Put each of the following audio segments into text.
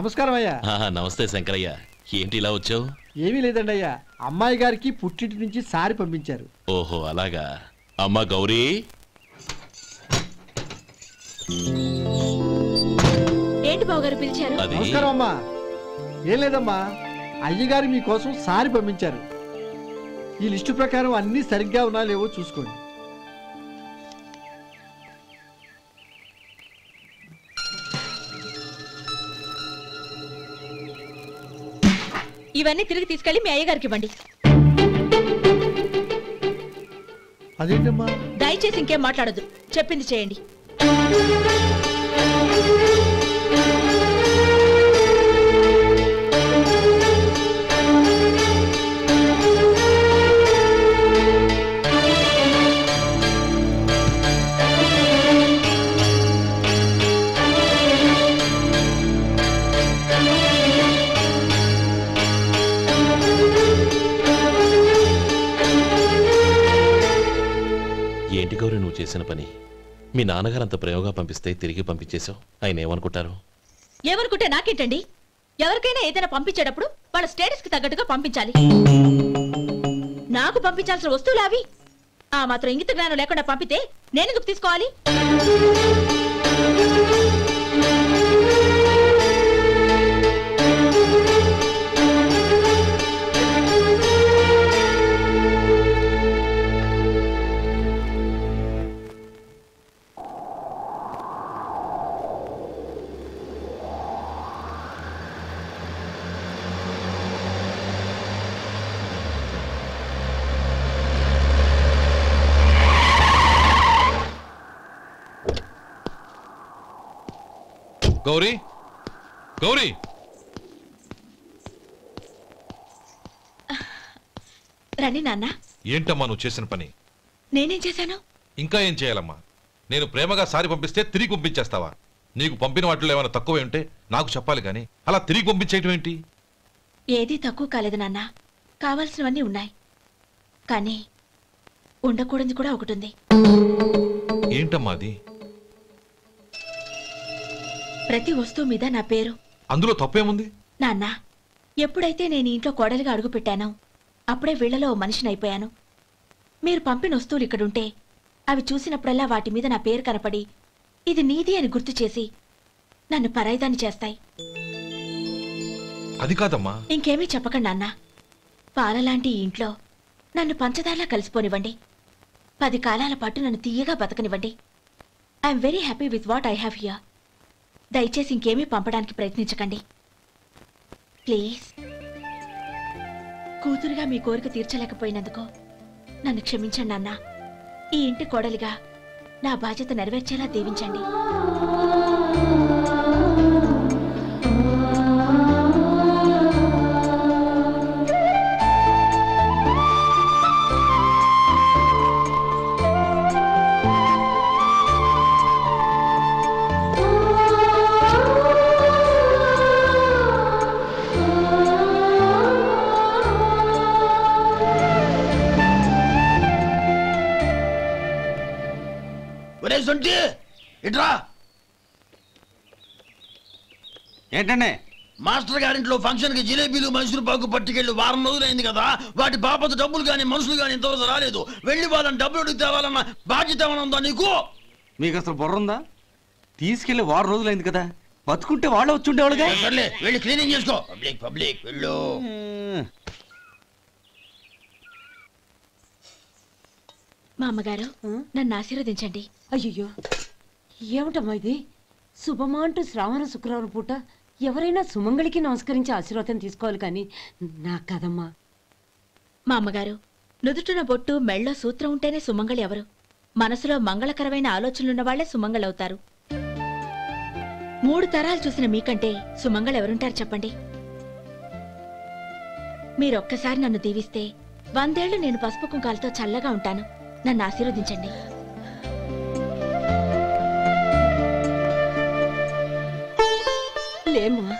నమస్కారం అయ్యా. నమస్తే శంకరయ్య, ఏంటి ఇలా వచ్చావు? ఏమీ లేదండి అయ్యా, అమ్మాయి గారికి పుట్టింటి నుంచి సారి పంపించారు. ఓహో అలాగా. అమ్మా గౌరీ. ఏంటి బావగారు పిలిచారు? నమస్కారం అమ్మా. ఏం లేదమ్మా, అయ్యగారు మీకోసం సారి పంపించారు. ఈ లిస్టు ప్రకారం అన్ని సరిగ్గా ఉన్నా లేవో చూసుకోండి. ఇవన్నీ తిరిగి తీసుకెళ్లి మీ అయ్యగారికి ఇవ్వండి. అదేంటమ్మా? దయచేసి ఇంకేం మాట్లాడదు, చెప్పింది చేయండి. ఏంటి గౌరీ నువ్వు చేసిన పని? మీ నాన్నగారు అంత ప్రేమగా పంపిస్తే తిరిగి పంపించేశావు. ఆయన ఏమనుకుంటారు? ఏమనుకుంటే నాకేంటండి? ఎవరికైనా ఏదైనా పంపించేటప్పుడు వాళ్ళ స్టేటస్ కి తగ్గట్టుగా పంపించాలి. నాకు పంపించాల్సిన వస్తువులు అవి. ఆ మాత్రం ఇంగిత జ్ఞానం లేకుండా పంపితే నేనెందుకు తీసుకోవాలి? గౌరీ, గౌరీ, రండి నాన్న. ఏంటమ్మా నువ్వు చేసిన పని? నేనేం చేశాను? ఇంకా ఏం చేయాలమ్మా? నేను ప్రేమగా సారి పంపిస్తే తిరిగి పంపించేస్తావా? నీకు పంపిన వాటిలో ఏమైనా తక్కువ ఉంటే నాకు చెప్పాలి కానీ అలా తిరిగి పంపించేయటం ఏంటి? ఏదీ తక్కువ కాలేదు నాన్న, కావాల్సినవన్నీ ఉన్నాయి. కానీ ఉండకూడదు కూడా ఒకటి ఉంది. ఏంటమ్మా అది? ప్రతి వస్తువు మీద నా పేరు. అందులో తప్పేముంది? నాన్న, ఎప్పుడైతే నేను ఇంట్లో కోడలిగా అడుగు పెట్టానో అప్పుడే వీళ్లలో మనిషిని అయిపోయాను. మీరు పంపిన వస్తువులు ఇక్కడుంటే అవి చూసినప్పుడల్లా వాటి మీద నా పేరు కనపడి ఇది నీది అని గుర్తు చేసి నన్ను పరాయిదాన్ని చేస్తాయి. అది కాదమ్మా. ఇంకేమీ చెప్పకండి నాన్న. పాలలాంటి ఈ ఇంట్లో నన్ను పంచదారలా కలిసిపోనివ్వండి. 10 కాలాల పాటు నన్ను తీయగా బతకనివ్వండి. I'm very happy with what I have here. దయచేసి ఇంకేమీ పంపడానికి ప్రయత్నించకండి ప్లీజ్. కూతురుగా మీ కోరిక తీర్చలేకపోయినందుకు నన్ను క్షమించండి నాన్న. ఈ ఇంటి కోడలిగా నా బాధ్యత నెరవేర్చేలా దీవించండి. ఏంటండి? మాస్టర్ గారింట్లో ఫంక్షన్ కి జిలేబీలు మైసూరు పాకు పట్టుకెళ్ళి వారం రోజులైంది కదా. వాటి బాపత డబ్బులు కానీ మనుషులు కానీ ఇంతవరకు రాలేదు. వెళ్ళి వాళ్ళని డబ్బులు అడిగి తేవాలన్న బాధ్యత ఏమైనా ఉందా నీకు? మీకు అసలు బుర్ర ఉందా? తీసుకెళ్లి వారం రోజులైంది కదా, బతుకుంటే వాళ్ళు వచ్చి ఉండేవాళ్ళుగా. సర్లే వెళ్ళి క్లీనింగ్ చేసుకో. పబ్లిక్ పబ్లిక్ వెళ్ళు. మా అమ్మగారు నన్ను ఆశీర్వదించండి. అయ్యో ఏమిటమ్మా ఇది? శుభమా అంటూ శ్రావణ శుక్రవారం పూట ఎవరైనా సుమంగళికి నమస్కరించి ఆశీర్వాదం తీసుకోవాలి కానీ నాకు కదమ్మా. మా అమ్మగారు నుదుటిన బొట్టు మెళ్ళో సూత్రం ఉంటేనే సుమంగళి ఎవరు? మనసులో మంగళకరమైన ఆలోచనలున్న వాళ్లే సుమంగళవుతారు. 3 తరాలు చూసిన మీకంటే సుమంగళ ఎవరుంటారు చెప్పండి? మీరొక్కసారి నన్ను దీవిస్తే 100 ఏళ్లు నేను పసుపు కుంకాలతో చల్లగా ఉంటాను. నన్ను ఆశీర్వదించండి. లేమ్మా.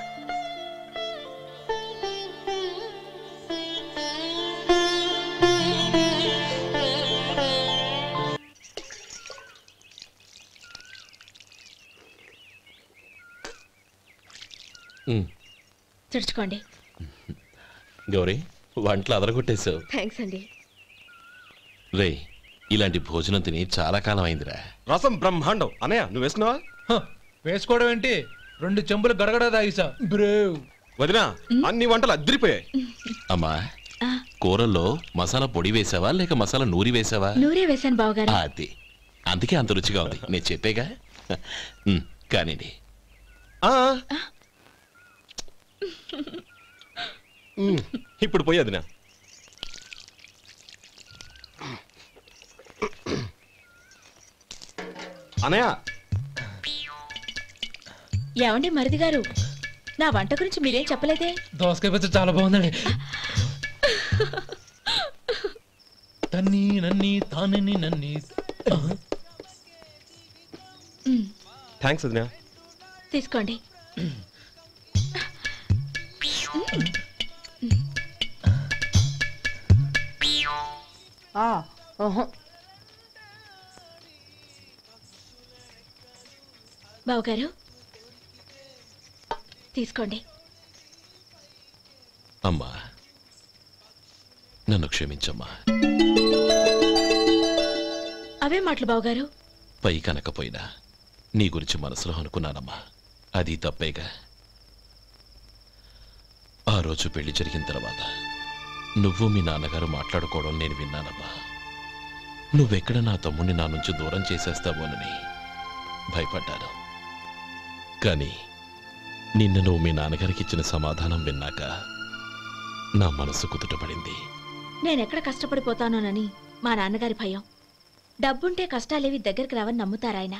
తుడుచుకోండి. గౌరీ వంటలు అదరగొట్టేశావు. థ్యాంక్స్ అండి. రే ఇలాంటి భోజనం తిని చాలా కాలం అయిందిరా. రసం బ్రహ్మాండం. అనయ్య నువ్వు వేసుకున్నావా? వేసుకోవడం ఏంటి, 2 చెంబులు గడగడ తాగిసా. బ్రేవ్ వదినా అన్ని వంటలు అద్దరిపోయాయి. అమ్మా కూరల్లో మసాలా పొడి వేసావా లేక మసాలా నూరి వేసావా? నూరే వేశాను బావగారు. అది అందుకే అంత రుచిగా ఉంది. నేను చెప్పేగా. కానివ్వండి. ఇప్పుడు పోయి వదినా. అనయ్య ఏమండి మరిది గారు, నా వంట గురించి మీరేం చెప్పలేదే? దోసకాయ పచ్చడి చాలా బాగుందండి. తన్ని నన్ని తానని నన్ని. థ్యాంక్స్ వదినా. తీసుకోండి. బావగారు తీసుకోండి. అమ్మా నన్ను క్షమించమ్మా. అవే మాటలు బావగారు. పై కనకపోయినా నీ గురించి మనసులో అనుకున్నానమ్మా. అది తప్పేగా. ఆ రోజు పెళ్లి జరిగిన తర్వాత నువ్వు మీ నాన్నగారు మాట్లాడుకోవడం నేను విన్నానమ్మా. నువ్వెక్కడ నా తమ్ముడిని నా నుంచి దూరం చేసేస్తావోనని భయపడ్డాను. కానీ నిన్న నువ్వు మీ నాన్నగారికి ఇచ్చిన సమాధానం విన్నాక నా మనసు కుదుటపడింది. నేనెక్కడ కష్టపడిపోతానోనని మా నాన్నగారి భయం. డబ్బుంటే కష్టాలేవి దగ్గరికి రావని నమ్ముతారాయన.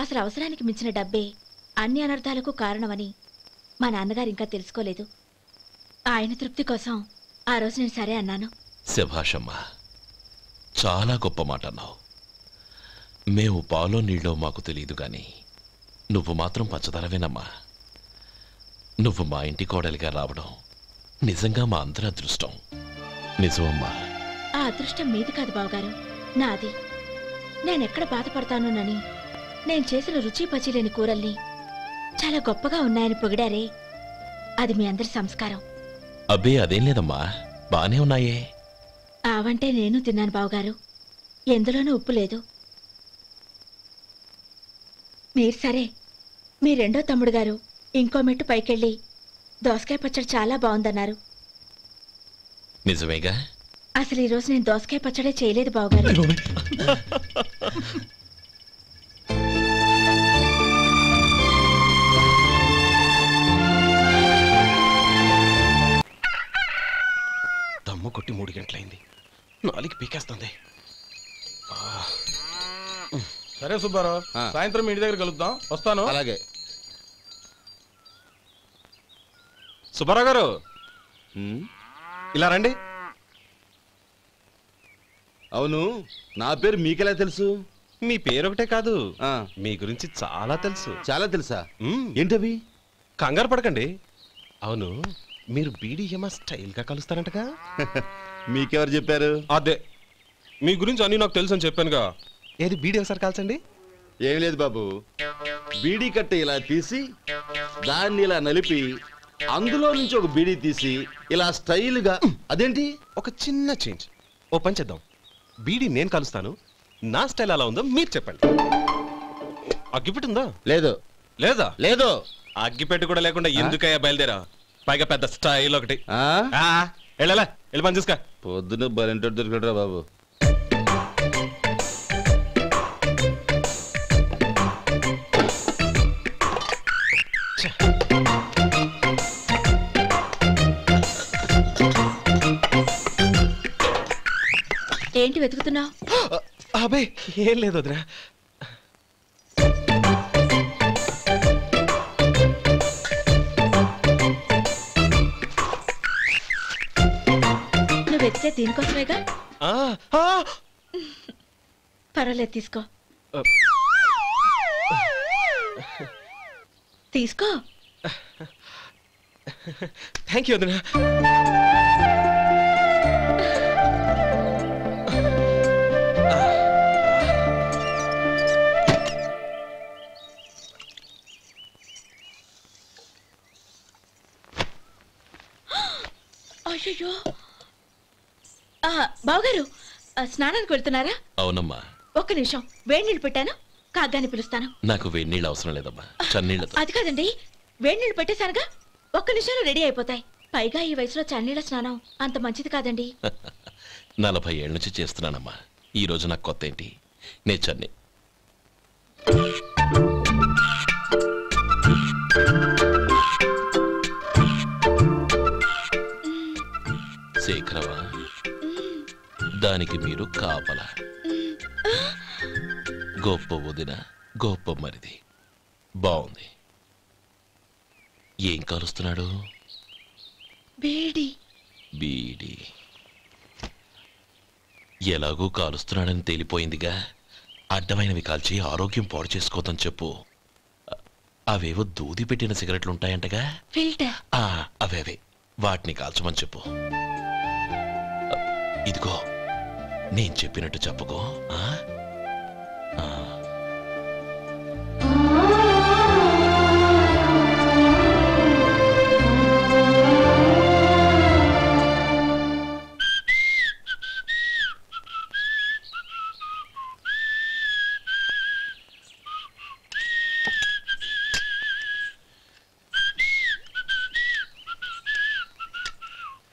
అసలు అవసరానికి మించిన డబ్బే అన్ని అనర్థాలకు కారణమని మా నాన్నగారు ఇంకా తెలుసుకోలేదు. ఆయన తృప్తి కోసం ఆ రోజు నేను సరే అన్నాను. శభాషమ్మా, చాలా గొప్ప మాట అన్నావు. మేము పాలో నీళ్ళో మాకు తెలియదు గాని నువ్వు మాత్రం పచ్చదరవేనమ్మా. నువ్వు మా ఇంటి కోడలిగా రావడం నిజంగా మా అందరి అదృష్టం. నిజమమ్మా. ఆ అదృష్టం మీది కాదు బావగారు, నాది. నేనెక్కడ బాధపడతానోనని నేను చేసిన రుచి పచిలేని కూరల్ని చాలా గొప్పగా ఉన్నాయని పొగిడారే, అది మీ అందరి సంస్కారం. అబ్బే అదేం లేదమ్మా, బానే ఉన్నాయే. ఆవంటే నేను తిన్నాను బావగారు, ఎందులోనూ ఉప్పు లేదు. మీరు సరే, మీ రెండో తమ్ముడు గారు ఇంకో మెట్టు పైకెళ్ళి దోసకాయ పచ్చడి చాలా బాగుందన్నారు. నిజమేగా? అసలు ఈరోజు నేను దోసకాయ పచ్చడే చేయలేదు బావగారు. దమ్ము కొట్టి 3 గంటలైంది. 4కి పీకేస్తుంది. సరే సుబ్బారావు, సాయంత్రం మీ ఇంటి దగ్గర కలుద్దాం. వస్తాను. అలాగే. సుబ్బారావు గారు ఇలా రండి. అవును, నా పేరు మీకెలా తెలుసు? మీ పేరు ఒకటే కాదు, మీ గురించి చాలా తెలుసు. చాలా తెలుసా? ఏంటవి? కంగారు పడకండి. అవును, మీరు బీడీఎంఆ స్టైల్గా కలుస్తారంటగా? మీకెవరు చెప్పారు? అదే మీ గురించి అన్ని నాకు తెలుసు అని చెప్పానుగా. ఏది బీడీ ఒకసారి కాల్చండి. ఏం లేదు బాబు, బీడీ కట్ట ఇలా తీసి దాన్ని ఇలా నలిపి అందులో నుంచి ఒక బీడీ తీసి ఇలా స్టైల్గా. అదేంటి? ఒక చిన్న చేంజ్. ఓ పని చేద్దాం, బీడీ నేను కలుస్తాను, నా స్టైల్ అలా ఉందో మీరు చెప్పండి. అగ్గిపెట్టి ఉందా? లేదు. లేదా? లేదు. అగ్గిపెట్టి కూడా లేకుండా ఎందుకయ్యా బయలుదేరా? పైగా పెద్ద స్టైల్ ఒకటి. వెళ్ళాలా, వెళ్ళి పని చూసుకో. పొద్దున బలింటో దొరికడరా బాబు. ఏంటి వెతుకుతున్నావు? అబే ఏం లేదు వదినా. నువ్వు వెతికే దీనికోసమేగా. పర్వాలేదు, తీసుకో. తీసుకో. థ్యాంక్ యూ వదినా. బావగారు స్నానానికి వెళ్తున్నారా? అవునమ్మా. ఒక్క నిమిషం, వేడి నీళ్ళు పెట్టాను, కాగ్గాని పిలుస్తాను. నాకు వేడి నీళ్ళు అవసరం లేదమ్మా, చన్నీళ్ళతో. అది కాదండి, వేడి నీళ్ళు పెట్టేశానుగా, ఒక్క నిమిషంలో రెడీ అయిపోతాయి. పైగా ఈ వయసులో చన్నీళ్ళ స్నానం అంత మంచిది కాదండి. 40 ఏళ్ళ నుంచి చేస్తున్నానమ్మా. ఈ రోజు నాకు కొత్త ఏంటి? నే చన్నీ. శేఖరవా, దానికి మీరు కాపల. గొప్ప వదిన, గొప్ప మరిది. బాగుంది. ఏం కాలుస్తున్నాడు? బీడి. బీడి ఎలాగూ కాలుస్తున్నాడని తేలిపోయిందిగా. అడ్డమైనవి కాల్చి ఆరోగ్యం పాడు చేసుకోదని చెప్పు. అవేవో దూది పెట్టిన సిగరెట్లు ఉంటాయంటగా, ఫిల్టర్. అవే వాటిని కాల్చమని చెప్పు. ఇదిగో నేను చెప్పినట్టు చెప్పుకో.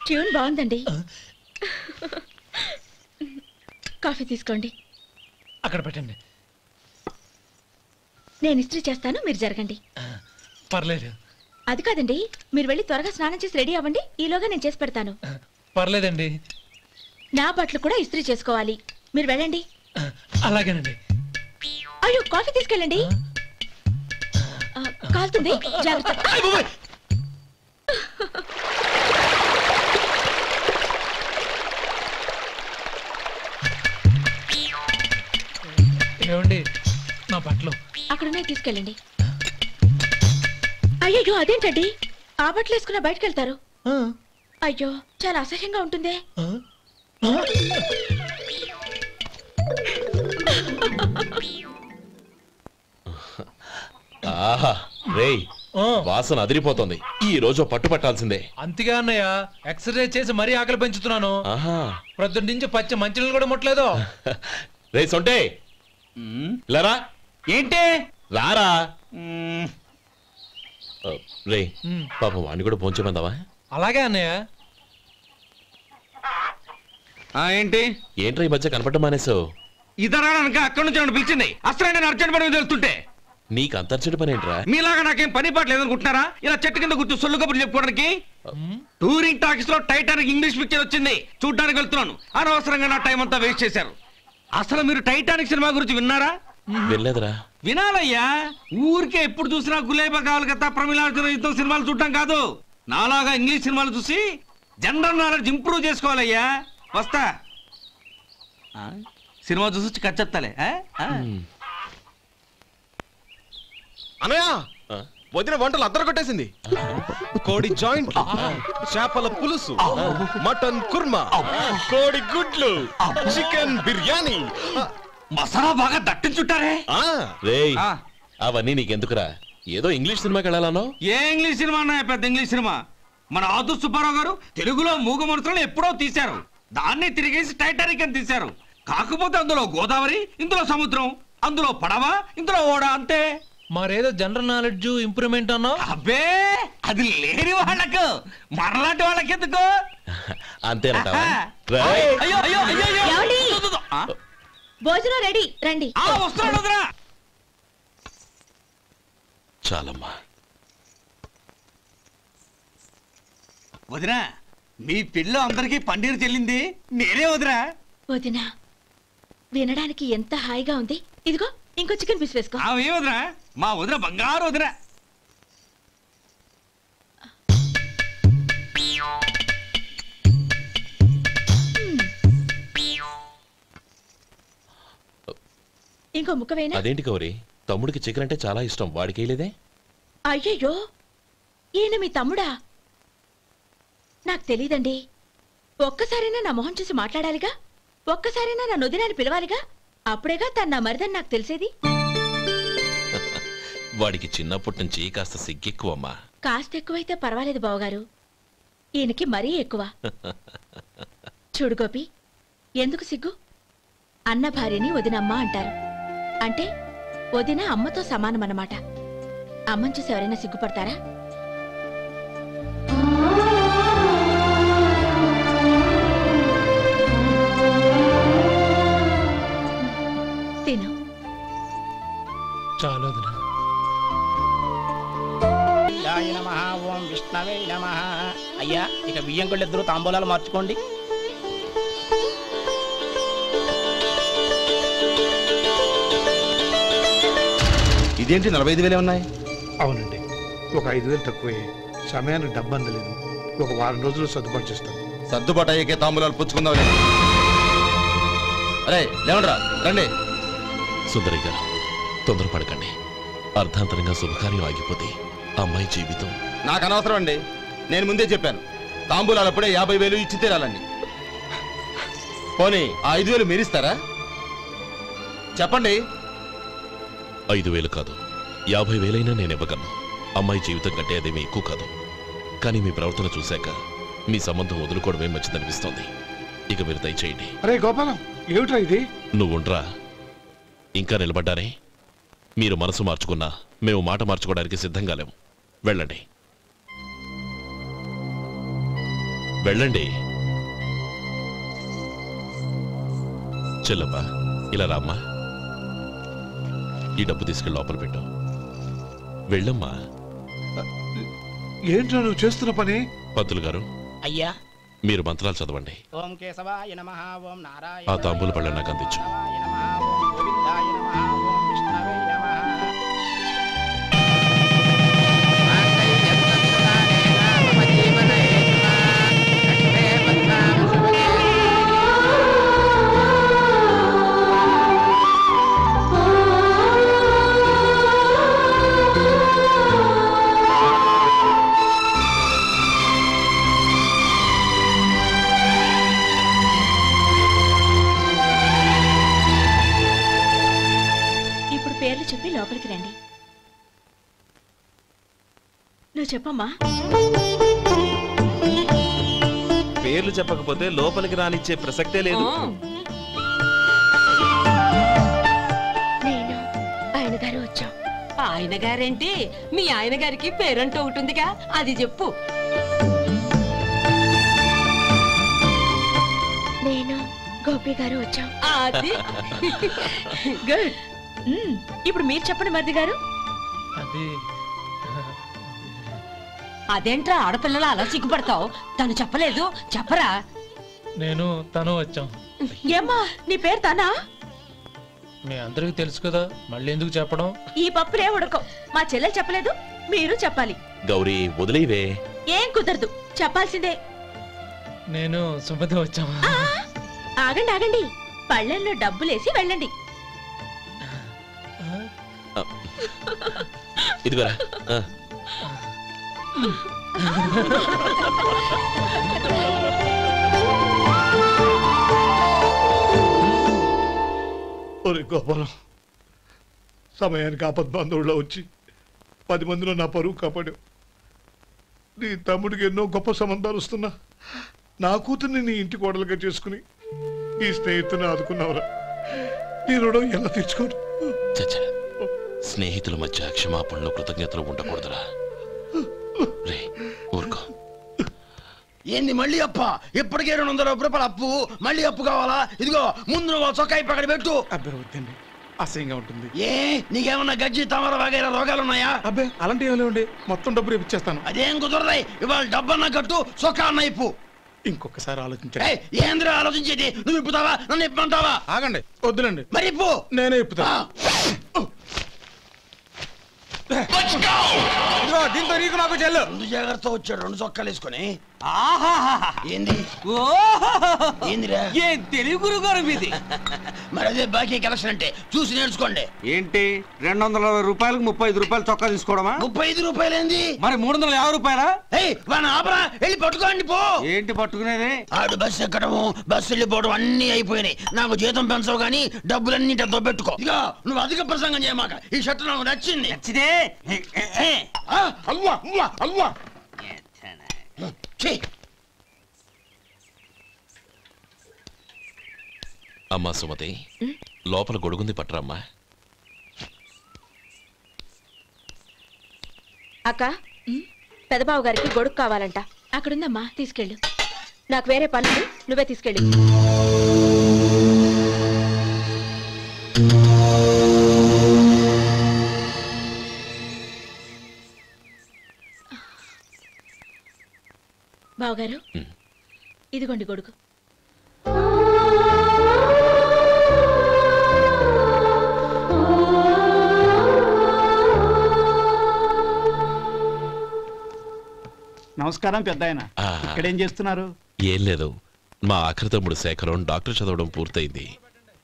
ట్యూన్ బాగుందండి. కాఫీ తీసుకోండి. అక్కడ పెట్టండి. నేను ఇస్త్రీ చేస్తాను, మీరు జరగండి. పర్లేదు. అది కాదండి, మీరు వెళ్ళి త్వరగా స్నానం చేసి రెడీ అవ్వండి, ఈలోగా నేను చేసి పెడతాను. పర్లేదండి. నా బట్టలు కూడా ఇస్త్రీ చేసుకోవాలి, మీరు వెళ్ళండి. అలాగేనండి. అయ్యో, కాఫీ తీసుకెళ్ళండి. కాలుతుంది, జాగ్రత్త. ఏమండి, నా బట్టలు అక్కడున్నా తీసుకెళ్ళండి. అయ్యో, అదేంటండి, ఆ బట్టలు వేసుకున్న బయటకు వెళ్తారు? అయ్యో, చాలా అసహ్యంగా ఉంటుందే. ఆహా రేయ్, వాసన అదిరిపోతుంది. ఈ రోజు పట్టు పట్టాల్సిందే. అంతగా అన్నయ్య, ఎక్సర్సైజ్ చేసి మరీ ఆకలి పెంచుతున్నాను. ప్రొద్దున నుంచి పచ్చి మంచినీళ్ళు కూడా ముట్టలేదు. రే సొంటే, లరా. ఏంటి? రారా. రే పాపం వాడిని కూడా పోంచమందావా? అలాగే అన్నయ్య. ఏంటి ఏంట్రా ఈ మధ్య కనపడటం మానేసావు? ఇద్దరు అక్కడి నుంచి నన్ను పిలిచింది. అసలు నేను అర్జెంట్ పని తెలుస్తుంటే నీకు అంతర్చడి పని ఏంట్రా? మీలాగా నాకేం పని పాట లేదనుకుంటున్నారా? ఇలా చెట్టు కింద కూర్చో సొల్లు కబుర్లు చెప్పుకోవడానికి. టూరింగ్ టాకీస్ లో టైటానిక్ ఇంగ్లీష్ పిక్చర్ వచ్చింది, చూడ్డానికి వెళ్తున్నాను. అనవసరంగా నా టైం అంతా వేస్ట్ చేశారు. అసలు మీరు టైటానిక్ సినిమా గురించి విన్నారా? వెళ్ళలేదురా. వినాలయ్యా. ఊరికే ఎప్పుడు చూసినా గులేబా కావాలి కదా, ప్రమిళార్జున యుద్ధం సినిమాలు చూడటం కాదు. నాలాగా ఇంగ్లీష్ సినిమాలు చూసి జనరల్ నాలెడ్జ్ ఇంప్రూవ్ చేసుకోవాలయ్యా. వస్తా. సినిమా చూసి కచ్చెత్తాలే. అనయా, వదిన వంటలు అద్దరు కొట్టేసింది. కోడి జాయింట్, చేపల పులుసు, మటన్ కుర్మా, కోడి గుడ్లు, చికెన్ బిర్యానీ, మసాలా బాగా దట్టించుంటారే. రేయ్, అవన్నీ నీకెందుకురా? ఏదో ఇంగ్లీష్ సినిమాకి వెళ్ళాలనో. ఏ ఇంగ్లీష్ సినిమా అన్నా? పెద్ద ఇంగ్లీష్ సినిమా. మన ఆదు సుబ్బారావు గారు తెలుగులో మూగమరుతులను ఎప్పుడో తీశారు. దాన్ని తిరిగేసి టైటానిక్ అని తీశారు. కాకపోతే అందులో గోదావరి, ఇందులో సముద్రం, అందులో పడవ, ఇందులో ఓడ, అంతే. మరేదో జనరల్ నాలెడ్జ్ ఇంప్రూవ్మెంట్ అన్నా? అబ్బే, అది లేని వాళ్ళకు, మరలాంటి వాళ్ళకి ఎందుకు? అంతేనంటావా? భోజనం రెడీ, రండి. వస్తున్నాడు వదినా. చాలమ్మా. వదినా, మీ పిల్ల అందరికీ పన్నీరు చెల్లింది నేనే వదినా. వదినా, వినడానికి ఎంత హాయిగా ఉంది. ఇదిగో ఇంకో చికెన్ పీస్ వేసుకో. ఏ వదినా, మా వదిన బంగారు వదినా. ఇంకో ముక్క వేయనా? అదేంటి గౌరీ, తమ్ముడికి చికెన్ అంటే చాలా ఇష్టం, వాడికి వేయలేదే? అయ్యయ్యో, ఈయన మీ తమ్ముడా? నాకు తెలీదండి. ఒక్కసారైనా నా మొహం చూసి మాట్లాడాలిగా, ఒక్కసారైనా నా నొదినాన్ని పిలవాలిగా, అప్పుడేగా తన నా మరిదని నాకు తెలిసేది. వాడికి చిన్నప్పటి నుంచి కాస్త సిగ్గెక్కువమ్మా. కాస్త ఎక్కువైతే పర్వాలేదు బావగారు, ఈయనకి మరీ ఎక్కువ. చూడు గోపి, ఎందుకు సిగ్గు? అన్న భార్యని వదినమ్మ అంటారు. అంటే వదిన అమ్మతో సమానమన్నమాట. అమ్మని చూసి ఎవరైనా సిగ్గుపడతారా? తిను. చాలు వదినా. ఓం విష్ణవే నమః. అయ్యా ఇక బియ్యం కొళ్ళు ఇద్దరు తాంబూలాలు మార్చుకోండి. ఇదేంటి 45,000 ఉన్నాయి? అవునండి, ఒక 5,000 తక్కువే. సమయానికి డబ్బు అందలేదు. ఒక వారం రోజులు సర్దుబాటు చేస్తాను. సర్దుబాటు అయ్యే తాంబూలాలు పుచ్చుకుందాం. అరే లేవండ్రా, రండి. సుందరి గారు, తొందరపడకండి. అర్ధాంతరంగా శుభకార్యం ఆగిపోతే అమ్మాయి జీవితం. నాకు అనవసరం అండి. నేను ముందే చెప్పాను, తాంబూలాలప్పుడే 50,000 ఇచ్చి తీరాలండి. పోనీ ఆ 5,000 మీరిస్తారా? చెప్పండి. 5,000 కాదు, 50,000 నేను ఇవ్వగలను. అమ్మాయి జీవితం కంటే అదేమీ ఎక్కువ కాదు. కానీ మీ ప్రవర్తన చూశాక మీ సంబంధం వదులుకోవడమే మంచిదనిపిస్తోంది. ఇక మీరు దయచేయండి. అరే గోపాలం, ఏమిట్రా ఇది? నువ్వుండ్రా, ఇంకా నిలబడ్డానే. మీరు మనసు మార్చుకున్నా మేము మాట మార్చుకోవడానికి సిద్ధంగా లేము. వెళ్ళండి, వెళ్ళండి. చెల్లమ్మా, ఇలా రామ్మా. ఈ డబ్బు తీసుకెళ్ళి లోపల పెట్టు. వెళ్ళమ్మా. ఏంట్రా నువ్వు చేస్తున్న పని? పంతులు గారు, అయ్యా మీరు మంత్రాలు చదవండి. ఓం కేశవాయ నమః. ఓం నారాయణ. ఆ తాంబూల పళ్ళ నాకు అందించు. ఓం గోవిందాయ నమః. ఓం విష్ణవే నమః. పేర్లు చెప్పి లోపలికి రండి. నువ్వు చెప్పమ్మా. పేర్లు చెప్పకపోతే లోపలికి రానిచ్చే ప్రసక్తే లేదు. నేను ఆయన గారు వచ్చాం. ఆయన గారేంటి? మీ ఆయన గారికి పేరంటూ ఒకటిగా, అది చెప్పు. నేను గోపి గారు వచ్చాం. అది గుడ్. ఇప్పుడు మీరు చెప్పండి మరిది గారు. అదేంట్రా ఆడపిల్లలు అలా సిగ్గుపడతావు? తను చెప్పలేదు, చెప్పరా? నేను తను వచ్చాం. ఏమ్మా నీ పేరు తనా? మీ అందరికి తెలుసు కదా, మళ్ళీ ఎందుకు చెప్పడం? ఈ పప్పులే ఉడకం. మా చెల్లెలు చెప్పలేదు, మీరు చెప్పాలి. గౌరీ వదిలేవే. ఏం కుదరదు, చెప్పాల్సిందే. నేను సుమతి వచ్చాం. ఆగండి ఆగండి, పళ్ళెల్లో డబ్బులేసి వెళ్ళండి. ఇదిగోరా. ఒరే గోపాలం, సమయానికి ఆపద్బాంధవుల్లో వచ్చి 10 మందిలో నా పరువు కాపాడావు. నీ తమ్ముడికి ఎన్నో గొప్ప సంబంధాలు వస్తున్నా నా కూతుర్ని నీ ఇంటి కోడలుగా చేసుకుని ఈ స్నేహితుని ఆదుకున్నావురా. నీ రుణం ఎలా తీర్చుకోరు? స్నేహితుల మధ్య క్షమాపణలు కృతజ్ఞతలు ఉండకూడదురా. రే ఊరుకో. ఏంది మళ్ళీ అప్ప? ఇప్పటికే 200 రూపాయలు అప్పు, మళ్ళీ అప్పు కావాలా? ఇదిగో ముందు నువ్వు చొక్కాయి పక్కన పెట్టు. అబ్బే వద్దండి, అసహ్యంగా ఉంటుంది. ఏ నీకేమన్నా గజ్జి తమర వగైరా రోగాలున్నాయా? అబ్బే అలాంటి ఏమి లేవండి, మొత్తం డబ్బు రేపు ఇచ్చేస్తాను. అదేం కుదరదాయి. ఇవాళ డబ్బన్నా కట్టు, చొక్కా అన్న ఇప్పు. ఇంకొకసారి ఆలోచించండి. ఏంద్రా ఆలోచించేది? నువ్వు ఇప్పుతావా, నన్ను ఇప్పమంటావా? ఆగండి, వద్దులండి. మరి ఇప్పు. నేనే ఇప్పుతా. దీంతో నీకు నాకు చెల్లు. ముందు జాగ్రత్త వచ్చాడు 2 చొక్కాలు వేసుకొని. ఏంది ఏందిరా? ఏం తెలుగు గురుగారు మీది? మరి అదే బాకీ కలెక్షన్ అంటే, చూసి నేర్చుకోండి. ఏంటి 220 రూపాయలకు 35 రూపాయలు చొక్కా తీసుకోవడమా? 35 రూపాయలు ఏంది? మరి 350 రూపాయలా? వాడిని ఆపరా, వెళ్ళి పట్టుకోండి పో. ఏంటి పట్టుకునేది? ఆడు బస్సు ఎక్కడము, బస్సు వెళ్ళిపోవడం అన్ని అయిపోయినాయి. నాకు జీతం పెంచవు గానీ డబ్బులన్నీ దొబ్బెట్టుకో. ఇక నువ్వు అధిక ప్రసంగం చేయమాక. ఈ షర్ట్ నాకు నచ్చింది. నచ్చితే అల్వా అల్వా అల్వా. అమ్మా సుమతి, లోపల గొడుగుంది పట్టరమ్మా. అక్క, పెదబాబు గారికి గొడుగు కావాలంట. అక్కడుందమ్మా, తీసుకెళ్ళు. నాకు వేరే పనులు, నువ్వే తీసుకెళ్ళు. బావగారు, ఇదిగోండి గొడుగు. నమస్కారం పెద్దాయన. ఇక్కడేం చేస్తున్నారు? ఏం లేదు, మా ఆఖరి తమ్ముడు శేఖరం డాక్టర్ చదవడం పూర్తయింది.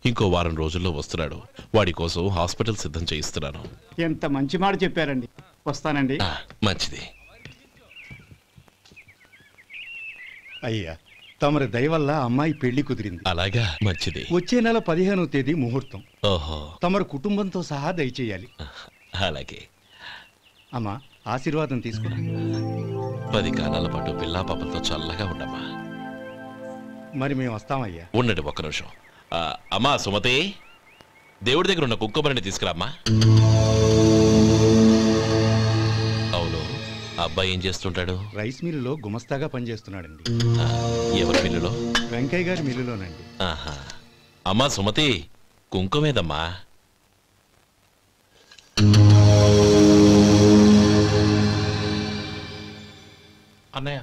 ఇంకో వారం రోజుల్లో వస్తున్నాడు. వాడి కోసం హాస్పిటల్ సిద్ధం చేయిస్తున్నాను. ఎంత మంచి మాట చెప్పారండి. వస్తానండి. మంచిది. అయ్యా, తమరి దయ వల్ల అమ్మాయి పెళ్లి కుదిరింది. అలాగా, మంచిది. వచ్చే నెల 15వ తేదీ ముహూర్తం. ఓహో. తమరు కుటుంబంతో సహా దయచేయాలి. అలాగే. అమ్మా, ఆశీర్వాదం తీసుకురా. 10 కాలాల పాటు పిల్లా పాపలతో చల్లగా ఉండమ్మా. మరి మేము వస్తామయ్యా. ఉండండి ఒక్క నిమిషం. అమ్మా సుమతి, దేవుడి దగ్గర ఉన్న కుక్కమరిని తీసుకురామ్మా. అవును, అబ్బాయి ఏం చేస్తుంటాడు? రైస్ మిల్లులో గుమస్తాగా పనిచేస్తున్నాడండి. ఎవరి మిల్లులో? వెంకయ్య గారి మిల్లులోనండి. ఆహా. అమ్మా సుమతి, కుంకుమేదమ్మా? అన్నయ్య,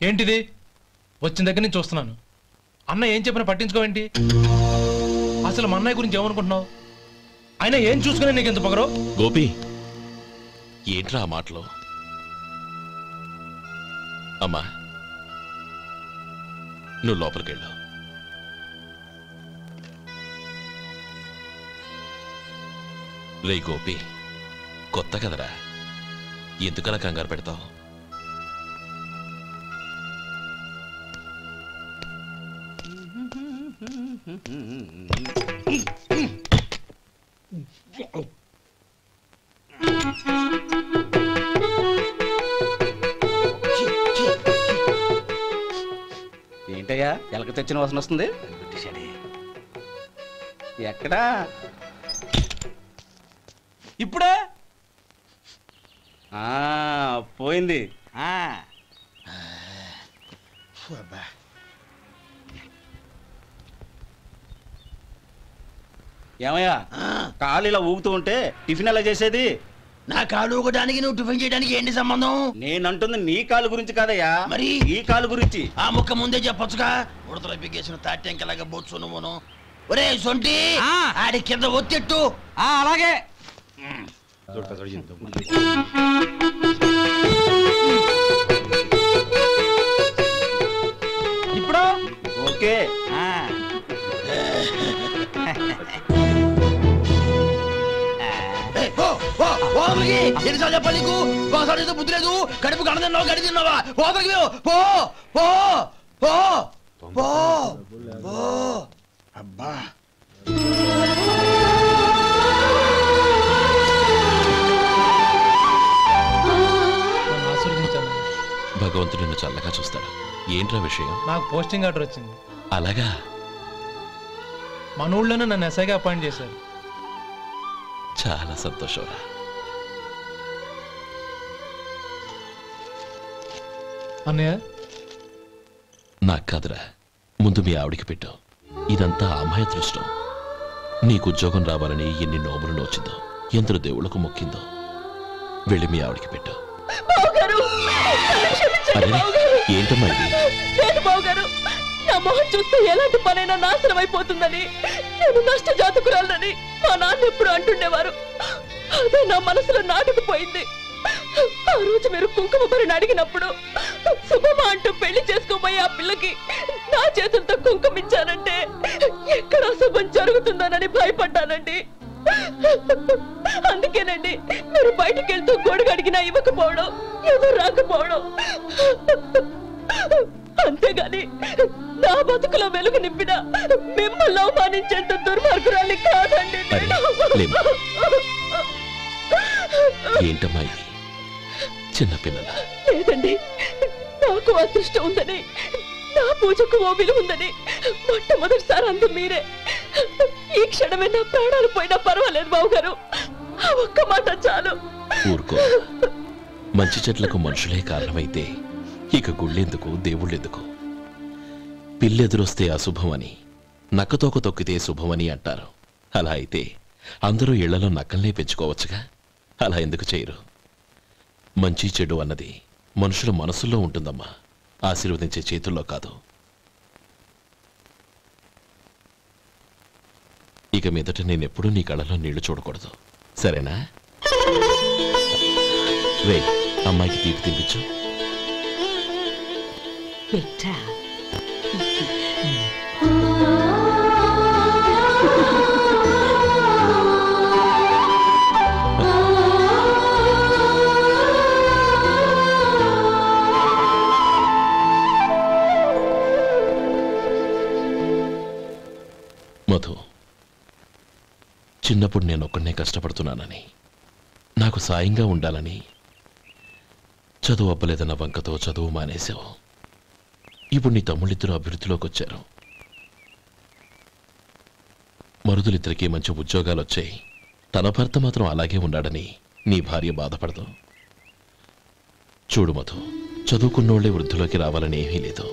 ఏంటిది? వచ్చిన దగ్గర నుంచి చూస్తున్నాను. అన్న ఏం చెప్పినా పట్టించుకోవేంటి? అసలు మా అన్నయ్య గురించి ఏమనుకుంటున్నావు? ఆయన ఏం చూసుకునే నీకు ఎంత పొగరు? గోపి, ఏంట్రా ఆ మాటలు? అమ్మా, నువ్వు లోపలికెళ్ళు. రే గోపి, కొత్త కదరా, ఎందుకలా కంగారు పెడతావు? ఏంటయ్యా, ఎలక తెచ్చిన వాసన వస్తుంది? ఎక్కడా? ఇప్పుడే పోయింది. ఏమయ్యా, కాలు ఇలా ఊగుతూ ఉంటే టిఫిన్ ఎలా చేసేది? నా కాలు ఊగడానికి నువ్వు టిఫిన్ చేయడానికి ఏంటి సంబంధం? నేనంటుంది నీ కాలు గురించి కాదయ్యా, మరి ఈ కాలు గురించి. ఆ ముక్క ముందే చెప్పొచ్చుగా. ఉడతలో బిగ్గేసిన తాట్యంకలాగా బొచ్చు నువ్వును. ఒరే సొంటి, ఆడి కింద ఒత్తెట్టు. అలాగే. ఇప్పుడు ఓకే. ఎన్నిసార్లు చెప్పాలి నీకు? ఒకసారి ఏదో బుద్ధి లేదు. కడుపు గడ తిన్నావా, గడి తిన్నావా? పోతలకి పో పో పో పో పో. అబ్బా, భగవంతుడు నిన్ను చల్లగా చూస్తాడు. ఏంట్రా విషయం? నాకు పోస్టింగ్ ఆర్డర్ వచ్చింది. అలాగా? మన ఊళ్ళోనే నన్ను ఎస్ఐగా అపాయింట్ చేశారు. చాలా సంతోషంరా. అన్నయ్య, నాకు కాదురా, ముందు మీ ఆవిడికి పెట్టు. ఇదంతా అమ్మాయి అదృష్టం. నీకు ఉద్యోగం రావాలని ఎన్ని నోములు నోచిందో, ఎందరు దేవుళ్లకు మొక్కిందో. వెళ్ళి మీ ఆవిడికి పెట్టు. ఏంటమ్మా ఇది? నేను బావగారు, నా మొహం చూస్తే ఎలాంటి పనైనా నాశనం అయిపోతుందని, నేను నష్ట జాతకురాలని మా నాన్న ఎప్పుడు అంటుండేవారు. అదే నా మనసులో నాటుకుపోయింది. ఆ రోజు మీరు కుంకుమ భరిని అడిగినప్పుడు శుభమా అంటూ పెళ్లి చేసుకోబోయే ఆ పిల్లకి నా చేతులతో కుంకుమించానంటే ఎక్కడ శుభం జరుగుతుందోనని భయపడ్డానండి. అందుకేనండి మీరు బయటికి వెళ్తూ గొడుగు అడిగినా ఇవ్వకపోవడం, ఎవరు రాకపోవడం. అంతేగాని నా బతుకులో వెలుగు నింపిన మిమ్మల్ని అవమానించేంత దుర్మార్గురాలి కాదండి. లేమ్మా. ఏంటమ్మా ఇది? చిన్నపిల్లల లేదండి, నాకు అదృష్టం ఉందని, నా పూజకు ఓ విలువ ఉందని మొట్టమొదటిసారి అందు మీరే. ఈ క్షణమే నా ప్రాణాలు పోయినా పర్వాలేదు బావగారు, ఆ ఒక్క మాట చాలు. ఊరుకో. మంచి చెట్లకు మనుషులే కారణమైతే ఇక గుళ్ళెందుకు, దేవుళ్ళెందుకు? పిల్లెదురొస్తే అశుభమని, నక్కతోక తొక్కితే శుభమని అంటారు. అలా అయితే అందరూ ఇళ్లలో నక్కల్నే పెంచుకోవచ్చుగా. అలా ఎందుకు చేయరు? మంచి చెడు అన్నది మనుషుల మనసుల్లో ఉంటుందమ్మా, ఆశీర్వదించే చేతుల్లో కాదు. ఇక మీదట నేనెప్పుడూ నీ కళ్ళలో నీళ్లు చూడకూడదు, సరేనా? రే, అమ్మాయికి తీపి తినిపించు. మధు, చిన్నప్పుడు నేను ఒక్కడనే కష్టపడుతున్నానని, నాకు సాయంగా ఉండాలని చదువు అవ్వలేదన్న వంకతో చదువు మానేశావు. ఇప్పుడు నీ తమ్ముళ్ళిద్దరూ అభివృద్ధిలోకి వచ్చారు. మరుదులిద్దరికీ మంచి ఉద్యోగాలు వచ్చాయి. తన భర్త మాత్రం అలాగే ఉన్నాడని నీ భార్య బాధపడదు. చూడు మధు, చదువుకున్నోళ్లే వృద్ధిలోకి రావాలని ఏమీ లేదు.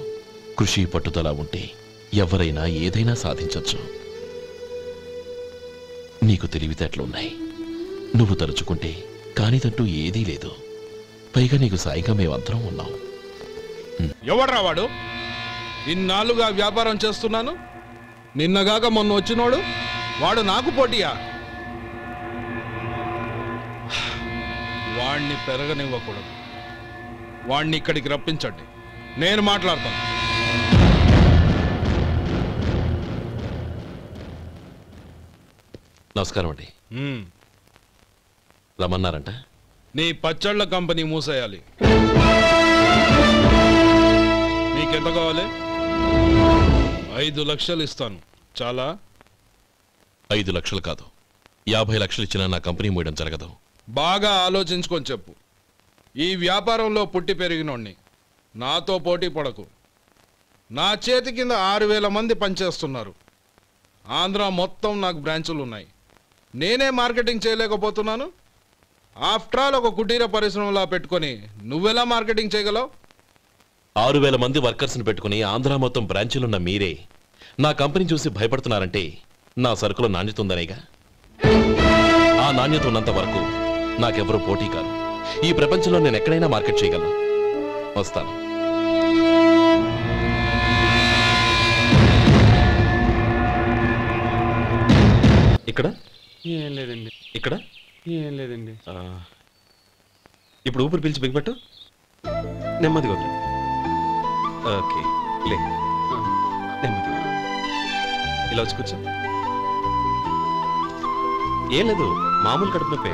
కృషి పట్టుదల ఉంటే ఎవరైనా ఏదైనా సాధించవచ్చు. నీకు తెలివితేటలున్నాయి. నువ్వు తలుచుకుంటే కానిదంటూ ఏదీ లేదు. పైగా నీకు సాయిగా మేమందరం ఉన్నాం. ఎవడ్రా వాడు? ఇన్నాళ్ళుగా వ్యాపారం చేస్తున్నాను, నిన్నగాక మొన్న వచ్చినోడు వాడు నాకు పోటీయా? వాణ్ణి పెరగనివ్వకూడదు. వాణ్ణి ఇక్కడికి రప్పించండి, నేను మాట్లాడతాను. నమస్కారం అండి. రమ్మన్నారంట? నీ పచ్చళ్ళ కంపెనీ మూసేయాలి. నీకెంత కావాలి? 5 లక్షలు ఇస్తాను. చాలా? 5 లక్షలు కాదు, 50 లక్షలు ఇచ్చినా నా కంపెనీ మూయడం జరగదు. బాగా ఆలోచించుకొని చెప్పు. ఈ వ్యాపారంలో పుట్టి పెరిగినోడ్ని, నాతో పోటీ పడకు. నా చేతి కింద 6,000 మంది పనిచేస్తున్నారు. ఆంధ్ర మొత్తం నాకు బ్రాంచులు ఉన్నాయి. నేనే మార్కెటింగ్ చేయలేకపోతున్నాను. ఆఫ్టర్ ఆల్ ఒక కుటీర పరిశ్రమలా పెట్టుకొని నువ్వెలా మార్కెటింగ్ చేయగలవు? 6,000 మంది వర్కర్స్ని పెట్టుకుని ఆంధ్ర మొత్తం బ్రాంచీలున్న మీరే నా కంపెనీ చూసి భయపడుతున్నారంటే నా సరుకులో నాణ్యత ఉందనేగా. ఆ నాణ్యత ఉన్నంత వరకు నాకెవరూ పోటీ కాదు. ఈ ప్రపంచంలో నేను ఎక్కడైనా మార్కెట్ చేయగలను. వస్తాను. ఇక్కడ ఏం లేదండి. ఇక్కడ ఏం లేదండి. ఇప్పుడు ఊపిరి పీల్చి బిగ్బట్టు, నెమ్మదిగా వదిలి. ఓకే, లే, నెమ్మదిగా ఇలా వచ్చి కూర్చో. ఏం లేదు, మామూలు కడుపు నొప్పే.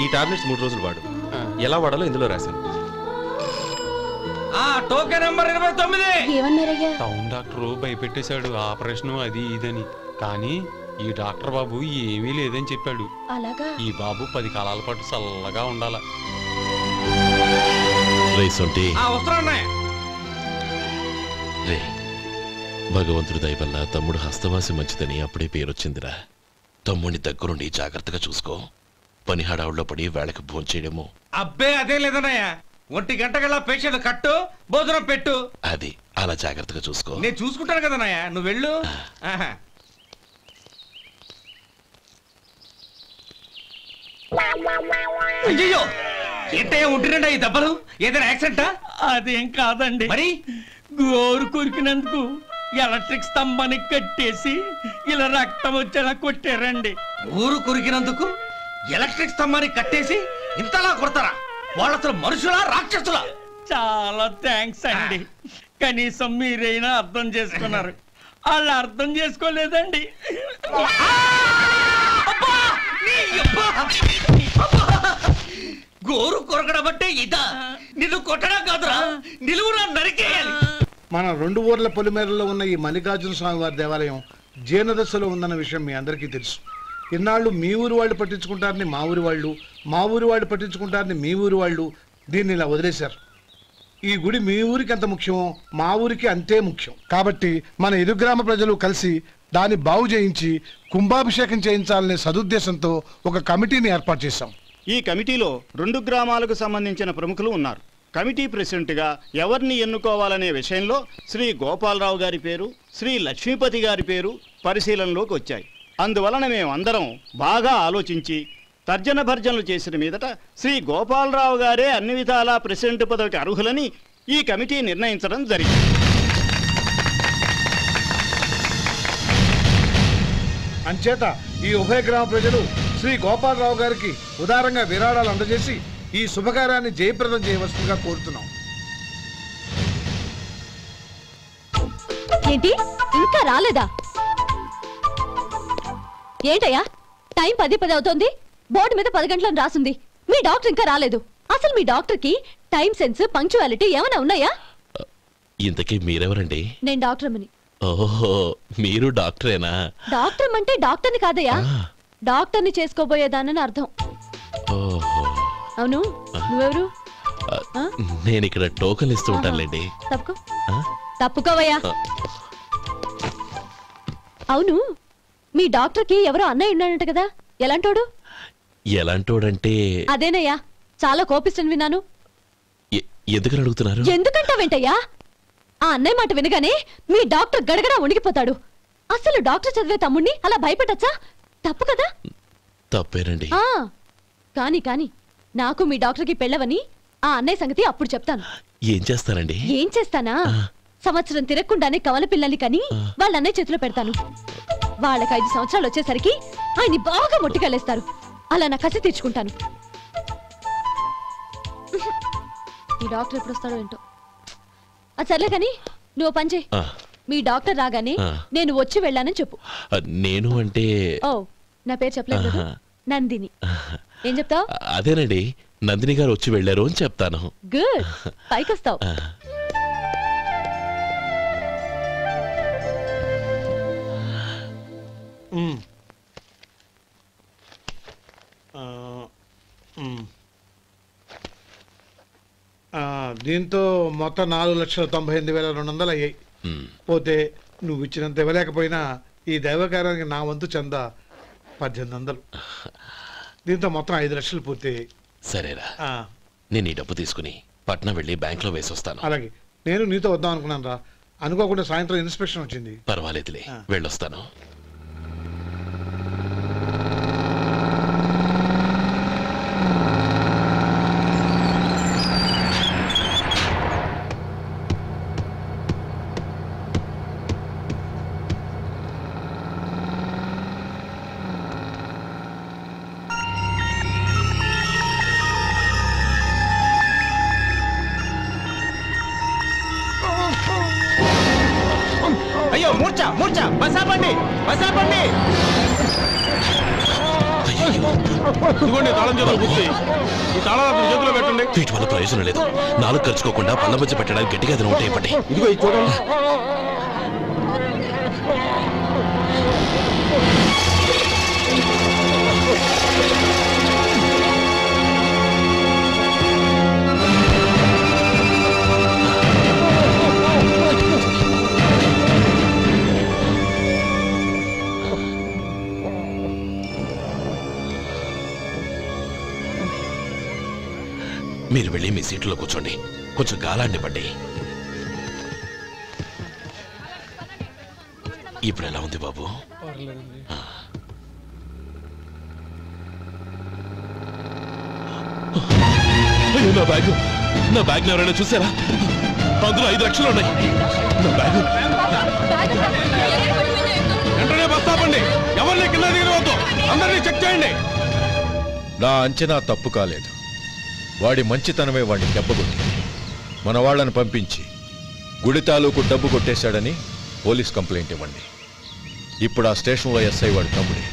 ఈ టాబ్లెట్స్ 3 రోజులు వాడు. ఎలా వాడాలో ఇందులో రాశాను. Token number 29. టౌన్ డాక్టర్ భయపెట్టేశాడు, ఆపరేషన్ అది ఇదని. కానీ ఈ డాక్టర్ బాబు ఏమీ లేదని చెప్పాడు. అలాగా? ఈ బాబు 10 కాలాల పాటు చల్లగా ఉండాల. రే, భగవంతుడి దయ వల్ల తమ్ముడు హస్తవాసి మంచిదని అప్పుడే పేరొచ్చిందిరా. తమ్ముడిని దగ్గరుండి జాగ్రత్తగా చూసుకో. పని హడావుల్లో పడి వేళకి భోంచేయడము. అబ్బే అదే లేదన్నయ్య. 1 గంటకల్లా పేషెంట్ కట్టు, భోజనం పెట్టు. అది అలా జాగ్రత్తగా చూసుకో. నేను చూసుకుంటాను కదన్నయ్య, నువ్వు వెళ్ళు. అయ్యో, ఏంటయ్యా ఉంటున్నాడా ఈ దెబ్బలు? ఏదైనా యాక్సిడెంటా? అదేం కాదండి, మరి గోరు కొరికినందుకు ఎలక్ట్రిక్ స్తంభాన్ని కట్టేసి ఇలా రక్తం వచ్చేలా కొట్టారండి. ఊరు కొరికినందుకు ఎలక్ట్రిక్ స్తంభాన్ని కట్టేసి ఇంతలా కొడతారా? వాళ్ళు అసలు మనుషులా, రాక్షసులా? చాలా థ్యాంక్స్ అండి, కనీసం మీరైనా అర్థం చేసుకున్నారు. వాళ్ళు అర్థం చేసుకోలేదండి. గోరు కొరకడం అంటే ఇదా? నిన్ను కొట్టడం కాదురా, నిలువురా నరికేయాలి. మన 2 ఊర్ల పొలిమేరలో ఉన్న ఈ మల్లికార్జున స్వామి వారి దేవాలయం జీర్ణదశలో ఉందన్న విషయం మీ అందరికీ తెలుసు. ఇన్నాళ్ళు మీ ఊరు వాళ్ళు పట్టించుకుంటారని మా ఊరి వాళ్ళు, మా ఊరి వాళ్ళు పట్టించుకుంటారని మీ ఊరి వాళ్ళు దీన్ని ఇలా వదిలేశారు. ఈ గుడి మీ ఊరికి ఎంత ముఖ్యమో మా ఊరికి అంతే ముఖ్యం. కాబట్టి మన ఇరు గ్రామ ప్రజలు కలిసి దాన్ని బాగు చేయించి కుంభాభిషేకం చేయించాలనే సదుద్దేశంతో ఒక కమిటీని ఏర్పాటు చేశాం. ఈ కమిటీలో 2 గ్రామాలకు సంబంధించిన ప్రముఖులు ఉన్నారు. కమిటీ ప్రెసిడెంట్గా ఎవరిని ఎన్నుకోవాలనే విషయంలో శ్రీ గోపాలరావు గారి పేరు, శ్రీ లక్ష్మీపతి గారి పేరు పరిశీలనలోకి వచ్చాయి. అందువలన మేమందరం బాగా ఆలోచించి తర్జన భర్జనలు చేసిన మీదట శ్రీ గోపాలరావు గారే అన్ని విధాలా ప్రెసిడెంట్ పదవికి అర్హులని ఈ కమిటీ నిర్ణయించడం జరిగింది. అంచేత ఈ ఉభయ గ్రామ ప్రజలు శ్రీ గోపాలరావు గారికి ఉదారంగా విరాళాలు అందజేసి ఈ శుభకార్యాన్ని జయప్రదం చేయవలసిందిగా కోరుతున్నాం. ఏంటి ఇంకా రాలేదా? ఏంటయ్యా టైం 10 అవుతోంది, బోర్డు మీద 10 గంటలను రాసింది. మీ డాక్టర్ ఇంకా రాలేదు. అసలు మీ డాక్టర్ కి టైం సెన్స్, పంక్చువాలిటీ ఏమైనా ఉన్నాయా? ఇంతకీ మీరెవరండి? నేను డాక్టర్ అమ్మని. ఓహో, మీరు డాక్టరేనా? డాక్టర్ అంటే డాక్టర్ని కాదయ్యా, డాక్టర్ని చేసుకోబోయేదానని అర్థం. ఓహో, అవును, నువ్వెవరు? నేను ఇక్కడ టోకన్ ఇస్తూ ఉంటానులేండి. తప్పుకో, తప్పుకోవయ్యా. అవును, మీ డాక్టర్ కి ఎవరో అన్నయ్య ఉన్నాడంట కదా, ఎలాంటోడు? ఎలాంటోడంటే అదేనయ్యా, చాలా కోపిష్టని విన్నాను. ఎందుకని అడుగుతున్నారు? ఎందుకంటావేంటయ్యా? ఆ అన్నయ్య మాట వినగానే మీ డాక్టర్ గడగడా ఉణిగిపోతాడు. అసలు డాక్టర్ చదివే తమ్ముణ్ణి అలా భయపెట్టచ్చా? తప్పు కదా? తప్పేనండి. కాని కాని నాకు మీ డాక్టర్కి పెళ్ళవని ఆ అన్నయ్య సంగతి అప్పుడు చెప్తాను. ఏం చేస్తానండి? ఏం చేస్తానా? సంవత్సరం తిరగకుండానే కవల పిల్లల్ని కని వాళ్ళ అన్నయ్య చేతిలో పెడతాను. వాళ్ళకి 5 సంవత్సరాలు వచ్చేసరికి ఆయన్ని బాగా ముట్టికెళ్ళేస్తారు. అలా నా కసి తీర్చుకుంటాను. ఈ డాక్టర్ ఎప్పుడు వస్తాడో ఏంటో. అది సర్లే కాని నువ్వు పని చేయి. మీ డాక్టర్ రాగానే నేను వచ్చి వెళ్ళానని చెప్పు. నేను అంటే ఓ, నా పేరు చెప్పలేదు కదా, నందిని. ఏం చెప్తావు? అదేనండి, నందిని గారు వచ్చి వెళ్ళారు అని చెప్తాను. గుడ్, పైకొస్తావు. దీంతో మొత్తం 4,98,200 అయ్యాయి. పోతే నువ్వు ఇచ్చినంత ఇవ్వలేకపోయినా ఈ దైవకార్యానికి నా వంతు చందా 1800. దీంతో మొత్తం 5 లక్షలు పూర్తయ్యాయి. సరేరా, నేను ఈ డబ్బు తీసుకుని పట్నం వెళ్ళి బ్యాంక్లో వేసి వస్తాను. అలాగే, నేను నీతో వద్దాం అనుకున్నాను రా, అనుకోకుండా సాయంత్రం ఇన్స్పెక్షన్ వచ్చింది. పర్వాలేదులే, వెళ్ళొస్తాను. అయ్యో, మూర్ఛ మూర్ఛ, బసాపండి బసాపండి. ఇదిగోండి తాళం చేతులు గుర్తి, ఈ తాళాలు చేతిలో పెట్టండి. వీటి వల్ల ప్రయోజనం లేదు. 4 ఖర్చుకోకుండా పళ్ళ మధ్య పెట్టడానికి గట్టిగా అది నోట్ అయిపోండి. ఇదిగో ఇది చూడండి. మీరు వెళ్ళి మీ సీట్లో కూర్చోండి, కొంచెం గాలాన్ని పడ్డి. ఇప్పుడు ఎలా ఉంది బాబు? అయ్యో, నా బ్యాగ్ ఎవరైనా చూసారా? అందులో 5 లక్షలు ఉన్నాయి. నా బ్యాగ్ వెంటనే బస్తాపండి, ఎవరిని కింద దిగవద్దు, అందరినీ చెక్ చేయండి. నా అంచనా తప్పు కాలేదు. వాడి మంచితనమే వాడిని దెబ్బకొట్టింది. మన వాళ్ళని పంపించి గుడి తాలూకు డబ్బు కొట్టేశాడని పోలీస్ కంప్లైంట్ ఇవ్వండి. ఇప్పుడు ఆ స్టేషన్లో ఎస్ఐ వాడి తమ్ముడే.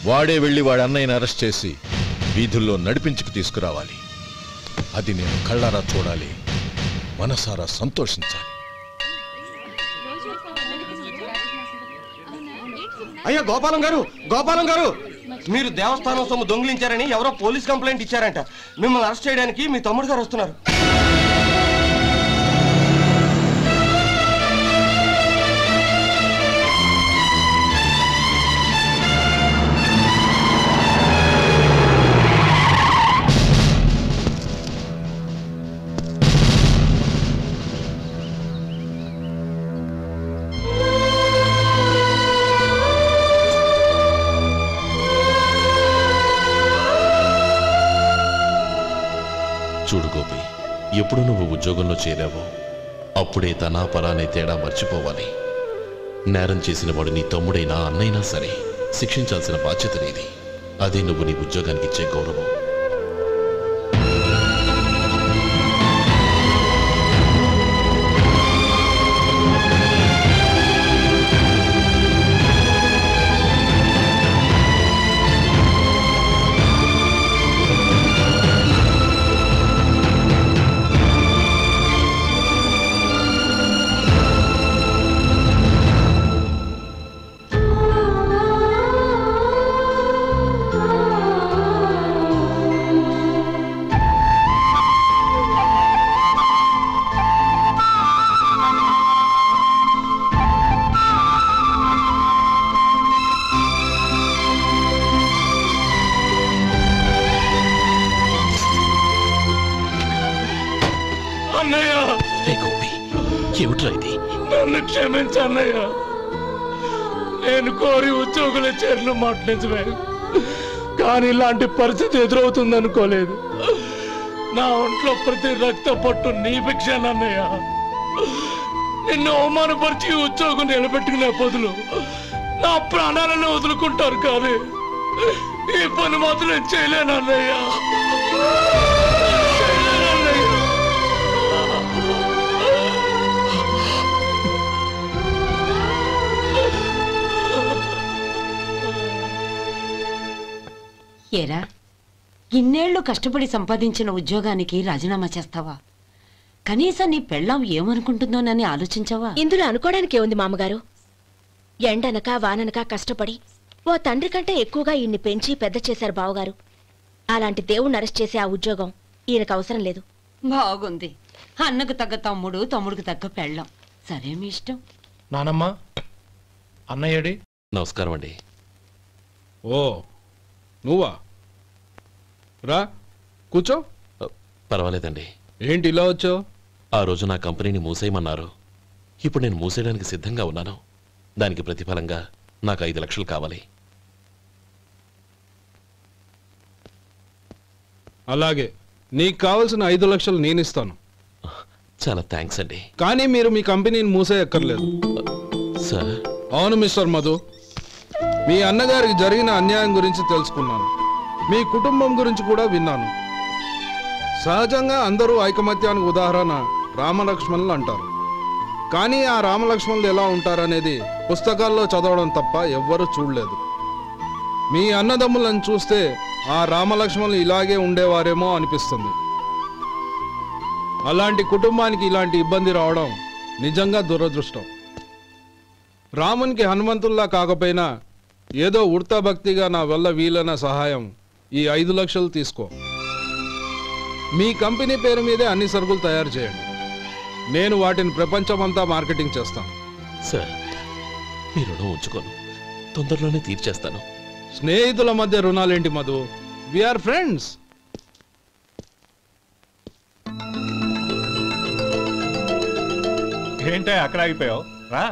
వాడే వెళ్ళి వాడి అన్నయ్యని అరెస్ట్ చేసి వీధుల్లో నడిపించుకు తీసుకురావాలి. అది నేను కళ్ళారా చూడాలి, మనసారా సంతోషించాలి. అయ్యా గోపాలం గారు మీరు దేవస్థానం సొమ్ము దొంగిలించారని ఎవరో పోలీస్ కంప్లైంట్ ఇచ్చారంట. మిమ్మల్ని అరెస్ట్ చేయడానికి మీ తమ్ముడు గారు వస్తున్నారు. చూడు గోపి, ఎప్పుడు నువ్వు ఉద్యోగంలో చేరావో అప్పుడే తనా పరా అనే తేడా మర్చిపోవాలి. నేరం చేసిన వాడు నీ తమ్ముడైనా అన్నైనా సరే శిక్షించాల్సిన బాధ్యత నీది. అదే నువ్వు నీ ఉద్యోగానికి ఇచ్చే గౌరవం. నన్ను క్షమించన్నయ్య. నేను కోరి ఉద్యోగుల చేరిన మాట నిజమే, కానీ ఇలాంటి పరిస్థితి ఎదురవుతుంది అనుకోలేదు. నా ఒంట్లో ప్రతి రక్త పట్టు నీ భిక్షనన్నయ్య. నిన్ను అవమానపరిచి ఉద్యోగం నిలబెట్టుకునే బదులు నా ప్రాణాలను వదులుకుంటారు, కానీ ఈ పని మాత్రం చేయలేనన్నయ్య. ఏరా, ఇన్నేళ్లు కష్టపడి సంపాదించిన ఉద్యోగానికి రాజీనామా చేస్తావా? కనీసం నీ పెళ్ళాం ఏమనుకుంటుందోనని ఆలోచించావా? ఇందులో అనుకోవడానికి ఏముంది మామగారు? ఎండనక వాననక కష్టపడి ఓ తండ్రి కంటే ఎక్కువగా ఈయన్ని పెంచి పెద్ద చేశారు బావగారు. అలాంటి దేవుణ్ణి అరెస్ట్ చేసే ఆ ఉద్యోగం ఈయనకు అవసరం లేదు. బాగుంది. అన్నకు తగ్గ తమ్ముడు, తమ్ముడికి తగ్గ పెళ్ళాం. సరే, మీ ఇష్టం. నానమ్మ, అన్నయ్యడి. నమస్కారం అండి. ఓ నువ్వా? రా కూర్చో. పర్వాలేదండి. ఏంటి ఇలా వచ్చావు? ఆ రోజు నా కంపెనీని మూసేయమన్నారు. ఇప్పుడు నేను మూసేయడానికి సిద్ధంగా ఉన్నాను. దానికి ప్రతిఫలంగా నాకు 5 లక్షలు కావాలి. అలాగే, నీకు కావాల్సిన 5 లక్షలు నేను ఇస్తాను. చాలా థ్యాంక్స్ అండి. కానీ మీరు మీ కంపెనీని మూసేయక్కర్లేదు. సార్? అవును మిస్టర్ మధు, మీ అన్నగారికి జరిగిన అన్యాయం గురించి తెలుసుకున్నాను. మీ కుటుంబం గురించి కూడా విన్నాను. సహజంగా అందరూ ఐకమత్యానికి ఉదాహరణ రామలక్ష్మణులు అంటారు. కానీ ఆ రామలక్ష్మణులు ఎలా ఉంటారనేది పుస్తకాల్లో చదవడం తప్ప ఎవ్వరూ చూడలేదు. మీ అన్నదమ్ములను చూస్తే ఆ రామలక్ష్మణులు ఇలాగే ఉండేవారేమో అనిపిస్తుంది. అలాంటి కుటుంబానికి ఇలాంటి ఇబ్బంది రావడం నిజంగా దురదృష్టం. రామునికి హనుమంతుల్లా కాకపోయినా ఏదో ఉడతా భక్తిగా నా వల్ల వీలైన సహాయం ఈ 5 లక్షలు తీసుకో. మీ కంపెనీ పేరు మీదే అన్ని సరుకులు తయారు చేయండి. నేను వాటిని ప్రపంచమంతా మార్కెటింగ్ చేస్తాను. సార్, మీ రుణం ఉంచుకోను, తొందరలోనే తీర్చేస్తాను. స్నేహితుల మధ్య రుణాలేంటి మధు? We are friends. ఏంటో అక్కడ ఆగిపోయావు? రా.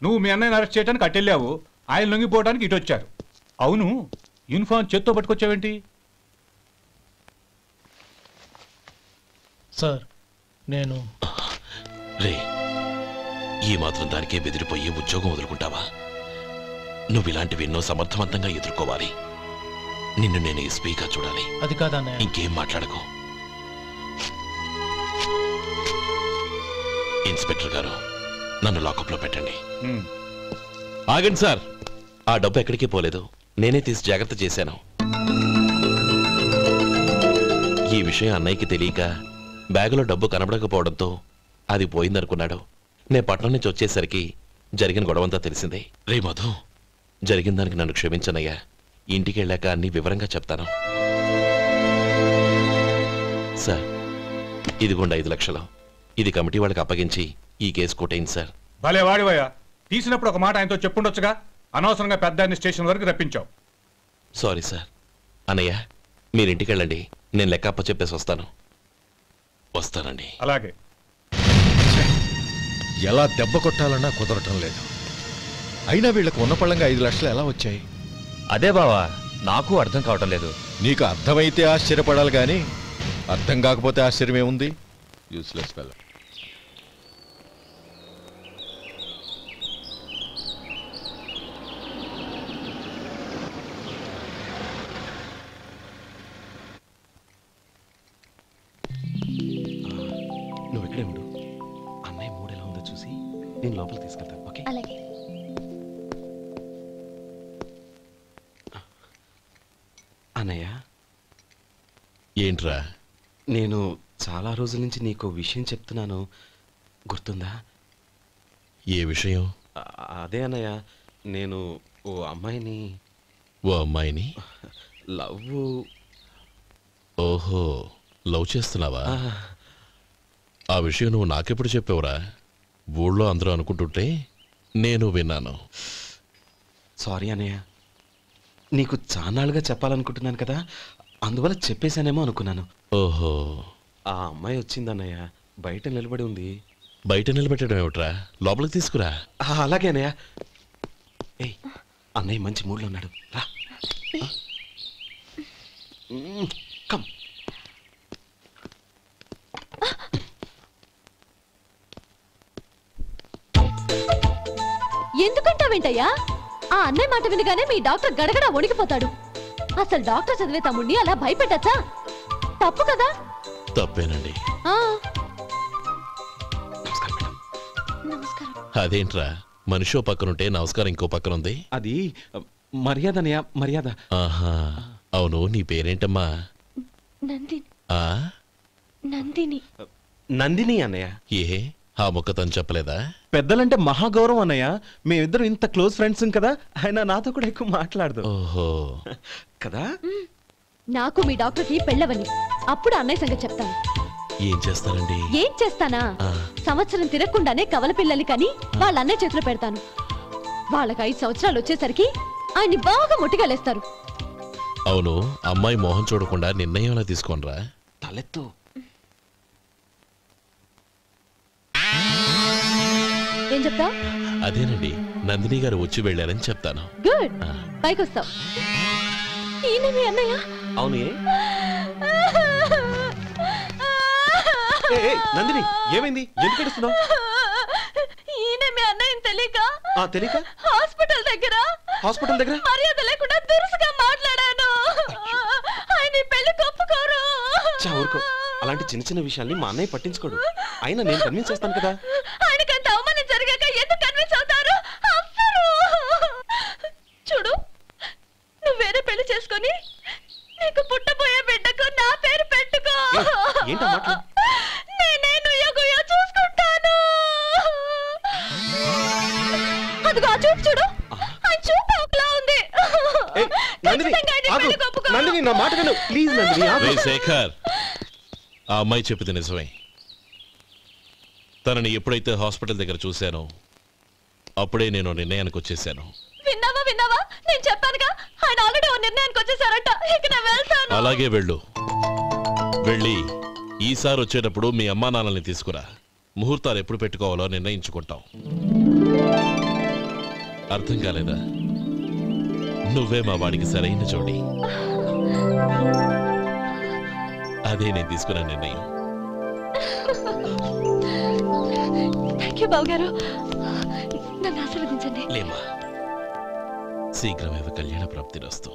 నువ్వు మీ అన్నయ్యని అరెస్ట్ చేయడానికి అట్టెళ్ళావు, ఆయన లొంగిపోవడానికి ఇటు వచ్చారు. అవును, యూనిఫామ్ చేత్తో పట్టుకొచ్చావేంటి? సార్, నేను రే, ఈ మాత్రం దానికే బెదిరిపోయి ఉద్యోగం వదులుకుంటావా? నువ్వు ఇలాంటివి ఎన్నో సమర్థవంతంగా ఎదుర్కోవాలి. నిన్ను నేను ఎస్పీగా చూడాలి. అది కాదన్న. ఇంకేం మాట్లాడకు. ఇన్స్పెక్టర్ గారు, నన్ను లాకప్లో పెట్టండి. ఆగండి సార్, ఆ డబ్బు ఎక్కడికి పోలేదు, నేనే తీసి జాగ్రత్త చేశాను. ఈ విషయం అన్నయ్యకి తెలియక బ్యాగులో డబ్బు కనబడకపోవడంతో అది పోయిందనుకున్నాడు. నేను పట్నం నుంచి వచ్చేసరికి జరిగిన గొడవంతా తెలిసిందే. రే మధు, జరిగిన దానికి నన్ను క్షమించనయ్యా. ఇంటికి వెళ్ళాక అన్ని వివరంగా చెప్తాను. సార్, ఇదిగోండి 5 లక్షలు. ఇది కమిటీ వాళ్ళకి అప్పగించి ఈ కేసు కొట్టేయండి సార్. భలే వాడివయ్యా, తీసినప్పుడు ఒక మాట ఆయనతో చెప్పుండొచ్చుగా. అనవసరంగా పెద్ద స్టేషన్ వరకు రప్పించావు. Sorry sir. అన్నయ్య, మీరింటికి వెళ్ళండి, నేను లెక్క అప్ప చెప్పేసి వస్తానండి. అలాగే. ఎలా దెబ్బ కొట్టాలన్నా కుదరటం లేదు. అయినా వీళ్ళకు ఉన్న పళ్ళంగా 5 లక్షలు ఎలా వచ్చాయి? అదే బావా, నాకు అర్థం కావటం లేదు. నీకు అర్థమైతే ఆశ్చర్యపడాలి కానీ అర్థం కాకపోతే ఆశ్చర్యమే ఉంది. Useless fellow. నువ్వు ఇక్కడే ఉండు. అన్నయ్య మూడు ఎలా ఉందో చూసి నేను లోపలికి తీసుకెళ్తాను. ఓకే? అలాగే. అన్నయ్య, ఏంట్రా? నేను చాలా రోజుల నుంచి నీకు విషయం చెప్తున్నాను, గుర్తుందా? ఏ విషయం? అదే అన్నయ్య, నేను ఓ అమ్మాయిని లవ్. ఓహో, లవ్ చేస్తున్నావా? ఆ విషయం నువ్వు నాకెప్పుడు చెప్పావురా? ఊళ్ళో అందరూ అనుకుంటుంటే నేను విన్నాను. సారీ అన్నయ్య, నీకు చాన్నాళ్ళుగా చెప్పాలనుకుంటున్నాను కదా, అందువల్ల చెప్పేశానేమో అనుకున్నాను. ఓహో, ఆ అమ్మాయి వచ్చిందన్నయ్య, బయట నిలబడి ఉంది. బయట నిలబెట్టడం ఏమిట్రా? లోపలికి తీసుకురా. అలాగే అన్నయ్య. ఏయ్, అన్నయ్య మంచి మూడ్లో ఉన్నాడు, రా. కమ్. ఎందుకంటావేంటయ్యా? ఆ అన్నయ్య మాట వినగానే మీ డాక్టర్ గడగడ వణికిపోతాడు. అసలు డాక్టర్ చదివే తమ్ముడిని అలా భయపెట్టచ్చా? తప్పు కదా? తప్పేనండి. అదేంట్రా, మనిషో పక్కనుంటే నమస్కారం ఇంకో పక్కన ఉంది? అది మర్యాద అన్నయ్య, మర్యాద. ఆహా, అవును, నీ పేరేంటమ్మా? నందిని. ఆ, నందిని. నందిని అన్నయ్య. ఏ, ఆ మొక్క తను చెప్పలేదా? పెద్దలంటే మహాగౌరవం అన్నయ్య, మేమిద్దరం ఇంత క్లోజ్ ఫ్రెండ్స్ కదా, ఆయన నాతో కూడా ఎక్కువ మాట్లాడదు. ఓహో కదా. నాకు మీ డాక్టర్కి పెళ్ళవని, అప్పుడు అన్నయ్య సంగతి చెప్తాను. ఏం చేస్తారండి? ఏం చేస్తానా? సంవత్సరం తిరగకుండానే కవల పిల్లల్ని కని వాళ్ళ అన్నయ్య చేతిలో పెడతాను. వాళ్ళకి 5 సంవత్సరాలు వచ్చేసరికి ఆయన్ని బాగా ముట్టిగలేస్తారు. అవును, అమ్మాయి మోహం చూడకుండా నిర్ణయం ఎలా తీసుకోనరా? తలెత్తు. ఏం చెప్తా? అదేనండి, నందిని గారు వచ్చి వెళ్ళారని చెప్తాను. గుడ్, పైకొస్తావు. ఈయన మీ అన్నయ్య? అవును. నందిని, ఏమైంది? ఎందుకు ఏడుస్తున్నావు? ఈయన మీ అన్నయ్యని తెలియక తెలియక హాస్పిటల్ దగ్గర మర్యాద లేకుండా దురుసుగా మాట్లాడాను. ఆయన పెళ్లి ఒప్పుకోరు. ఊరుకో, అలాంటి చిన్న చిన్న విషయాల్ని మా అన్నయ్య పట్టించుకోడు. అయినా నేను కన్విన్స్ చేస్తాను కదా. ఆయనకంత అవమానం జరిగాక ఎందుకు కన్విన్స్ అవుతారు? చూడు, నువ్వు వేరే పెళ్లి చేసుకొని నీకు పుట్టబోయే బిడ్డకు నా పేరు పెట్టుకో. ఏంటో మాట్లాడు. నేనే నుయ్యగుయ్య చూసుకుంటాను. అదిగో ఆ చూపు చూడు, ఆ చూపు ఒకలా ఉంది. నందిని, నా మాట విను ప్లీజ్. నందిని, శేఖర్, ఆ అమ్మాయి చెప్పింది నిజమే. తనని ఎప్పుడైతే హాస్పిటల్ దగ్గర చూశానో అప్పుడే నేను నిర్ణయానికి వచ్చేసాను. విన్నావా? నేను చెప్పానుగా, ఆయన ఆల్రెడీ ఓ నిర్ణయానికి వచ్చేసారట. ఇక నేను వెళ్తాను. అలాగే వెళ్ళు. వెళ్ళి ఈసారి వచ్చేటప్పుడు మీ అమ్మా నాన్నల్ని తీసుకురా. ముహూర్తాలు ఎప్పుడు పెట్టుకోవాలో నిర్ణయించుకుంటాం. అర్థం కాలేదా? నువ్వే మా వాడికి సరైన జోడి. అదే నేను తీసుకున్న నిర్ణయం. థ్యాంక్ యూ బావగారు, నన్ను ఆశీర్వదించండి. లేమా, శీఘ్రమేవ కళ్యాణ ప్రాప్తిరస్తు.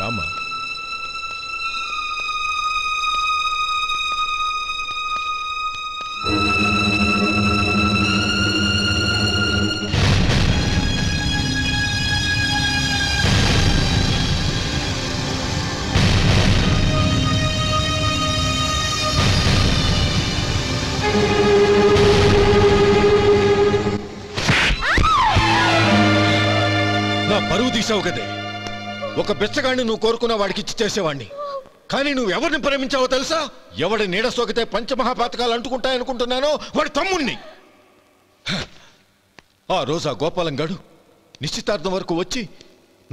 రామ్మా. నా పరువు తీసావు కదే. ఒక బిచ్చగాడిని నువ్వు కోరుకున్న వాడికి ఇచ్చి చేసేవాడిని. కానీ నువ్వు ఎవరిని ప్రేమించావో తెలుసా? ఎవడి నీడ సోకితే పంచమహాపాతకాలు అంటుకుంటాయనుకుంటున్నానో వాడి తమ్ముణ్ణి. ఆ రోజు ఆ గోపాలం గాడు నిశ్చితార్థం వరకు వచ్చి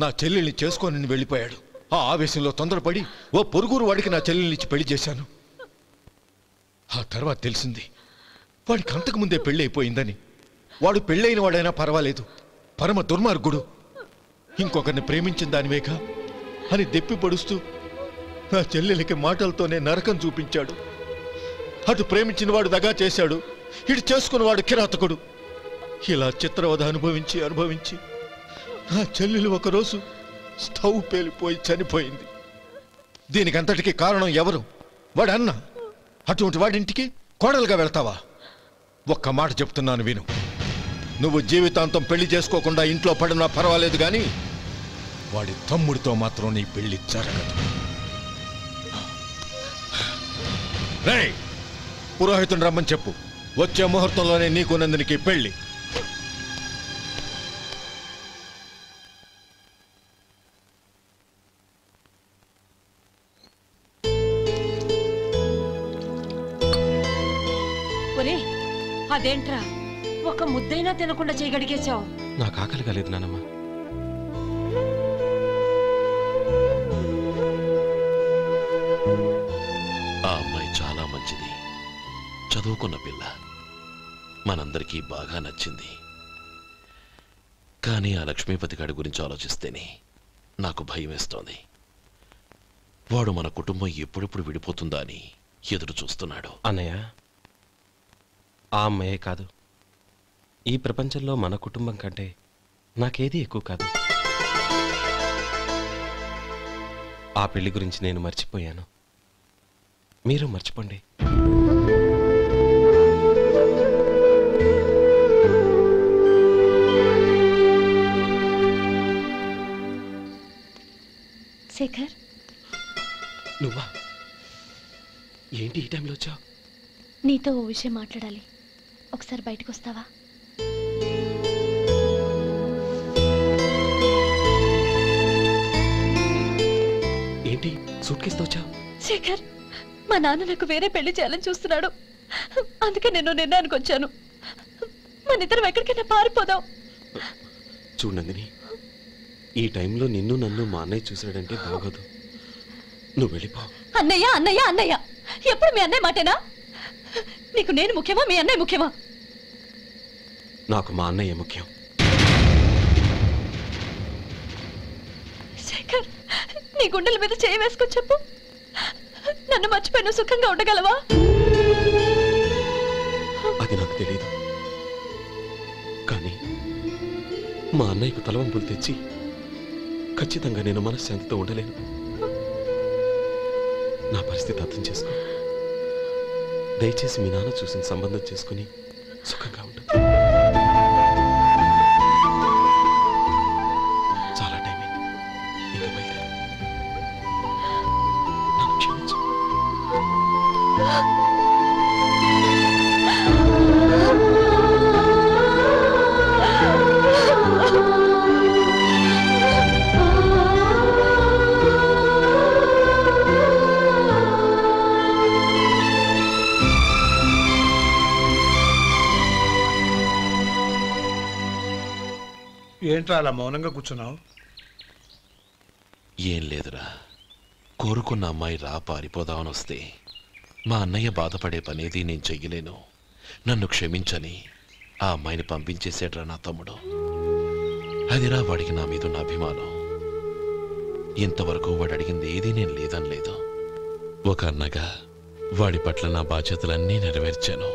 నా చెల్లెల్ని చేసుకొని వెళ్ళిపోయాడు. ఆ ఆవేశంలో తొందరపడి ఓ పొరుగురు వాడికి నా చెల్లెల్ని ఇచ్చి పెళ్లి చేశాను. ఆ తర్వాత తెలిసింది వాడికి అంతకుముందే పెళ్లి అయిపోయిందని. వాడు పెళ్ళైన వాడైనా పర్వాలేదు, పరమ దుర్మార్గుడు. ఇంకొకరిని ప్రేమించిన దానివేగా అని దెప్పి పడుస్తూ నా చెల్లెలికి మాటలతోనే నరకం చూపించాడు. అటు ప్రేమించిన వాడు దగా చేశాడు, ఇటు చేసుకున్నవాడు కిరాతకుడు. ఇలా చిత్రవధ అనుభవించి అనుభవించి నా చెల్లెలు ఒకరోజు స్టవ్ పేలిపోయి చనిపోయింది. దీనికంతటికీ కారణం ఎవరు? వాడు అన్న. అటువంటి వాడింటికి కోడలుగా వెళ్తావా? ఒక్క మాట చెప్తున్నాను విను. నువ్వు జీవితాంతం పెళ్లి చేసుకోకుండా ఇంట్లో పడినా పర్వాలేదు, కానీ వాడి తమ్ముడితో మాత్రం నీ పెళ్లి జరగదు. రేయ్, పురోహితుని రమ్మని చెప్పు. వచ్చే ముహూర్తంలోనే నీకు నందినికి పెళ్లి. ఒరే, అదేంట్రా ఒక ముద్దైనా తినకుండా చేయగడిగేశావు? నాకు ఆకలి కాలేదు నానమ్మ. ఆ అమ్మాయి చాలా మంచిది, చదువుకున్న పిల్ల, మనందరికీ బాగా నచ్చింది. కానీ ఆ లక్ష్మీపతి గారి గురించి ఆలోచిస్తేనే నాకు భయం వేస్తోంది. వాడు మన కుటుంబం ఎప్పుడెప్పుడు విడిపోతుందా అని ఎదురు చూస్తున్నాడు. అన్నయ్య, ఆ అమ్మాయే కాదు, ఈ ప్రపంచంలో మన కుటుంబం కంటే నాకేది ఎక్కువ కాదు. ఆ పెళ్లి గురించి నేను మర్చిపోయాను, మీరు మర్చిపోండి. శేఖర్, నువ్వా? ఏంటి ఈ టైంలో వచ్చావు? నీతో ఓ విషయం మాట్లాడాలి, ఒకసారి బయటకు వస్తావా? ఏంటి సూట్ కేసుతో వచ్చావు? శేఖర్, మా నాన్న నాకు వేరే పెళ్లి చేయాలని చూస్తున్నాడు. అందుకే నేను నిర్ణయానికి వచ్చాను. మన ఇద్దరం ఎక్కడికైనా పారిపోదాం. చూడు నందిని, ఈ టైంలో నిన్ను నన్ను మా అన్నయ్య చూశాడంటే బాగోదు. నువ్వు వెళ్ళిపో. అన్నయ్య అన్నయ్య అన్నయ్య, ఎప్పుడు మీ అన్నయ్య మాటేనా? నీకు నేను ముఖ్యమా, మీ అన్నయ్య ముఖ్యమా? నాకు మా అన్నయ్య ముఖ్యం. శేఖర్, నీ గుండెల మీద చేయి వేసుకొని చెప్పు, నన్ను మర్చిపోయిన సుఖంగా ఉండగలవా? అది నాకు తెలియదు, కానీ మా అన్నయ్యకు తలవంపులు తెచ్చి ఖచ్చితంగా నేను మనశ్శాంతితో ఉండలేను. నా పరిస్థితి అర్థం చేసుకో. దయచేసి మీ నాన్న చూసిన సంబంధం చేసుకుని సుఖంగా ఉండు. చాలా టైం అయింది, ఇంకా బయలుదేరు. నన్ను క్షమించు. ఏంట్రా అలా మౌనంగా కూర్చున్నావు? ఏం లేదురా, కోరుకున్న అమ్మాయి రా పారిపోదామని వస్తే మా అన్నయ్య బాధపడే పనేది నేను చెయ్యలేను, నన్ను క్షమించని ఆ అమ్మాయిని పంపించేసాడ్రా నా తమ్ముడు. అదిరా వాడికి నా మీద ఉన్న అభిమానం. ఇంతవరకు వాడు అడిగింది ఏదీ నేను లేదని లేదు. ఒక అన్నగా వాడి పట్ల నా బాధ్యతలన్నీ నెరవేర్చాను.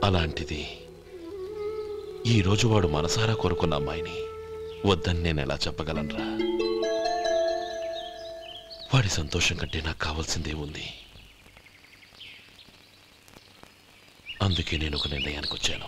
అలాంటిది ఈరోజు వాడు మనసారా కోరుకున్న అమ్మాయిని వద్దని నేను ఎలా చెప్పగలనురా? వాడి సంతోషం కంటే నాకు కావాల్సిందే ఉంది. అందుకే నేను ఒక నిర్ణయానికి వచ్చాను.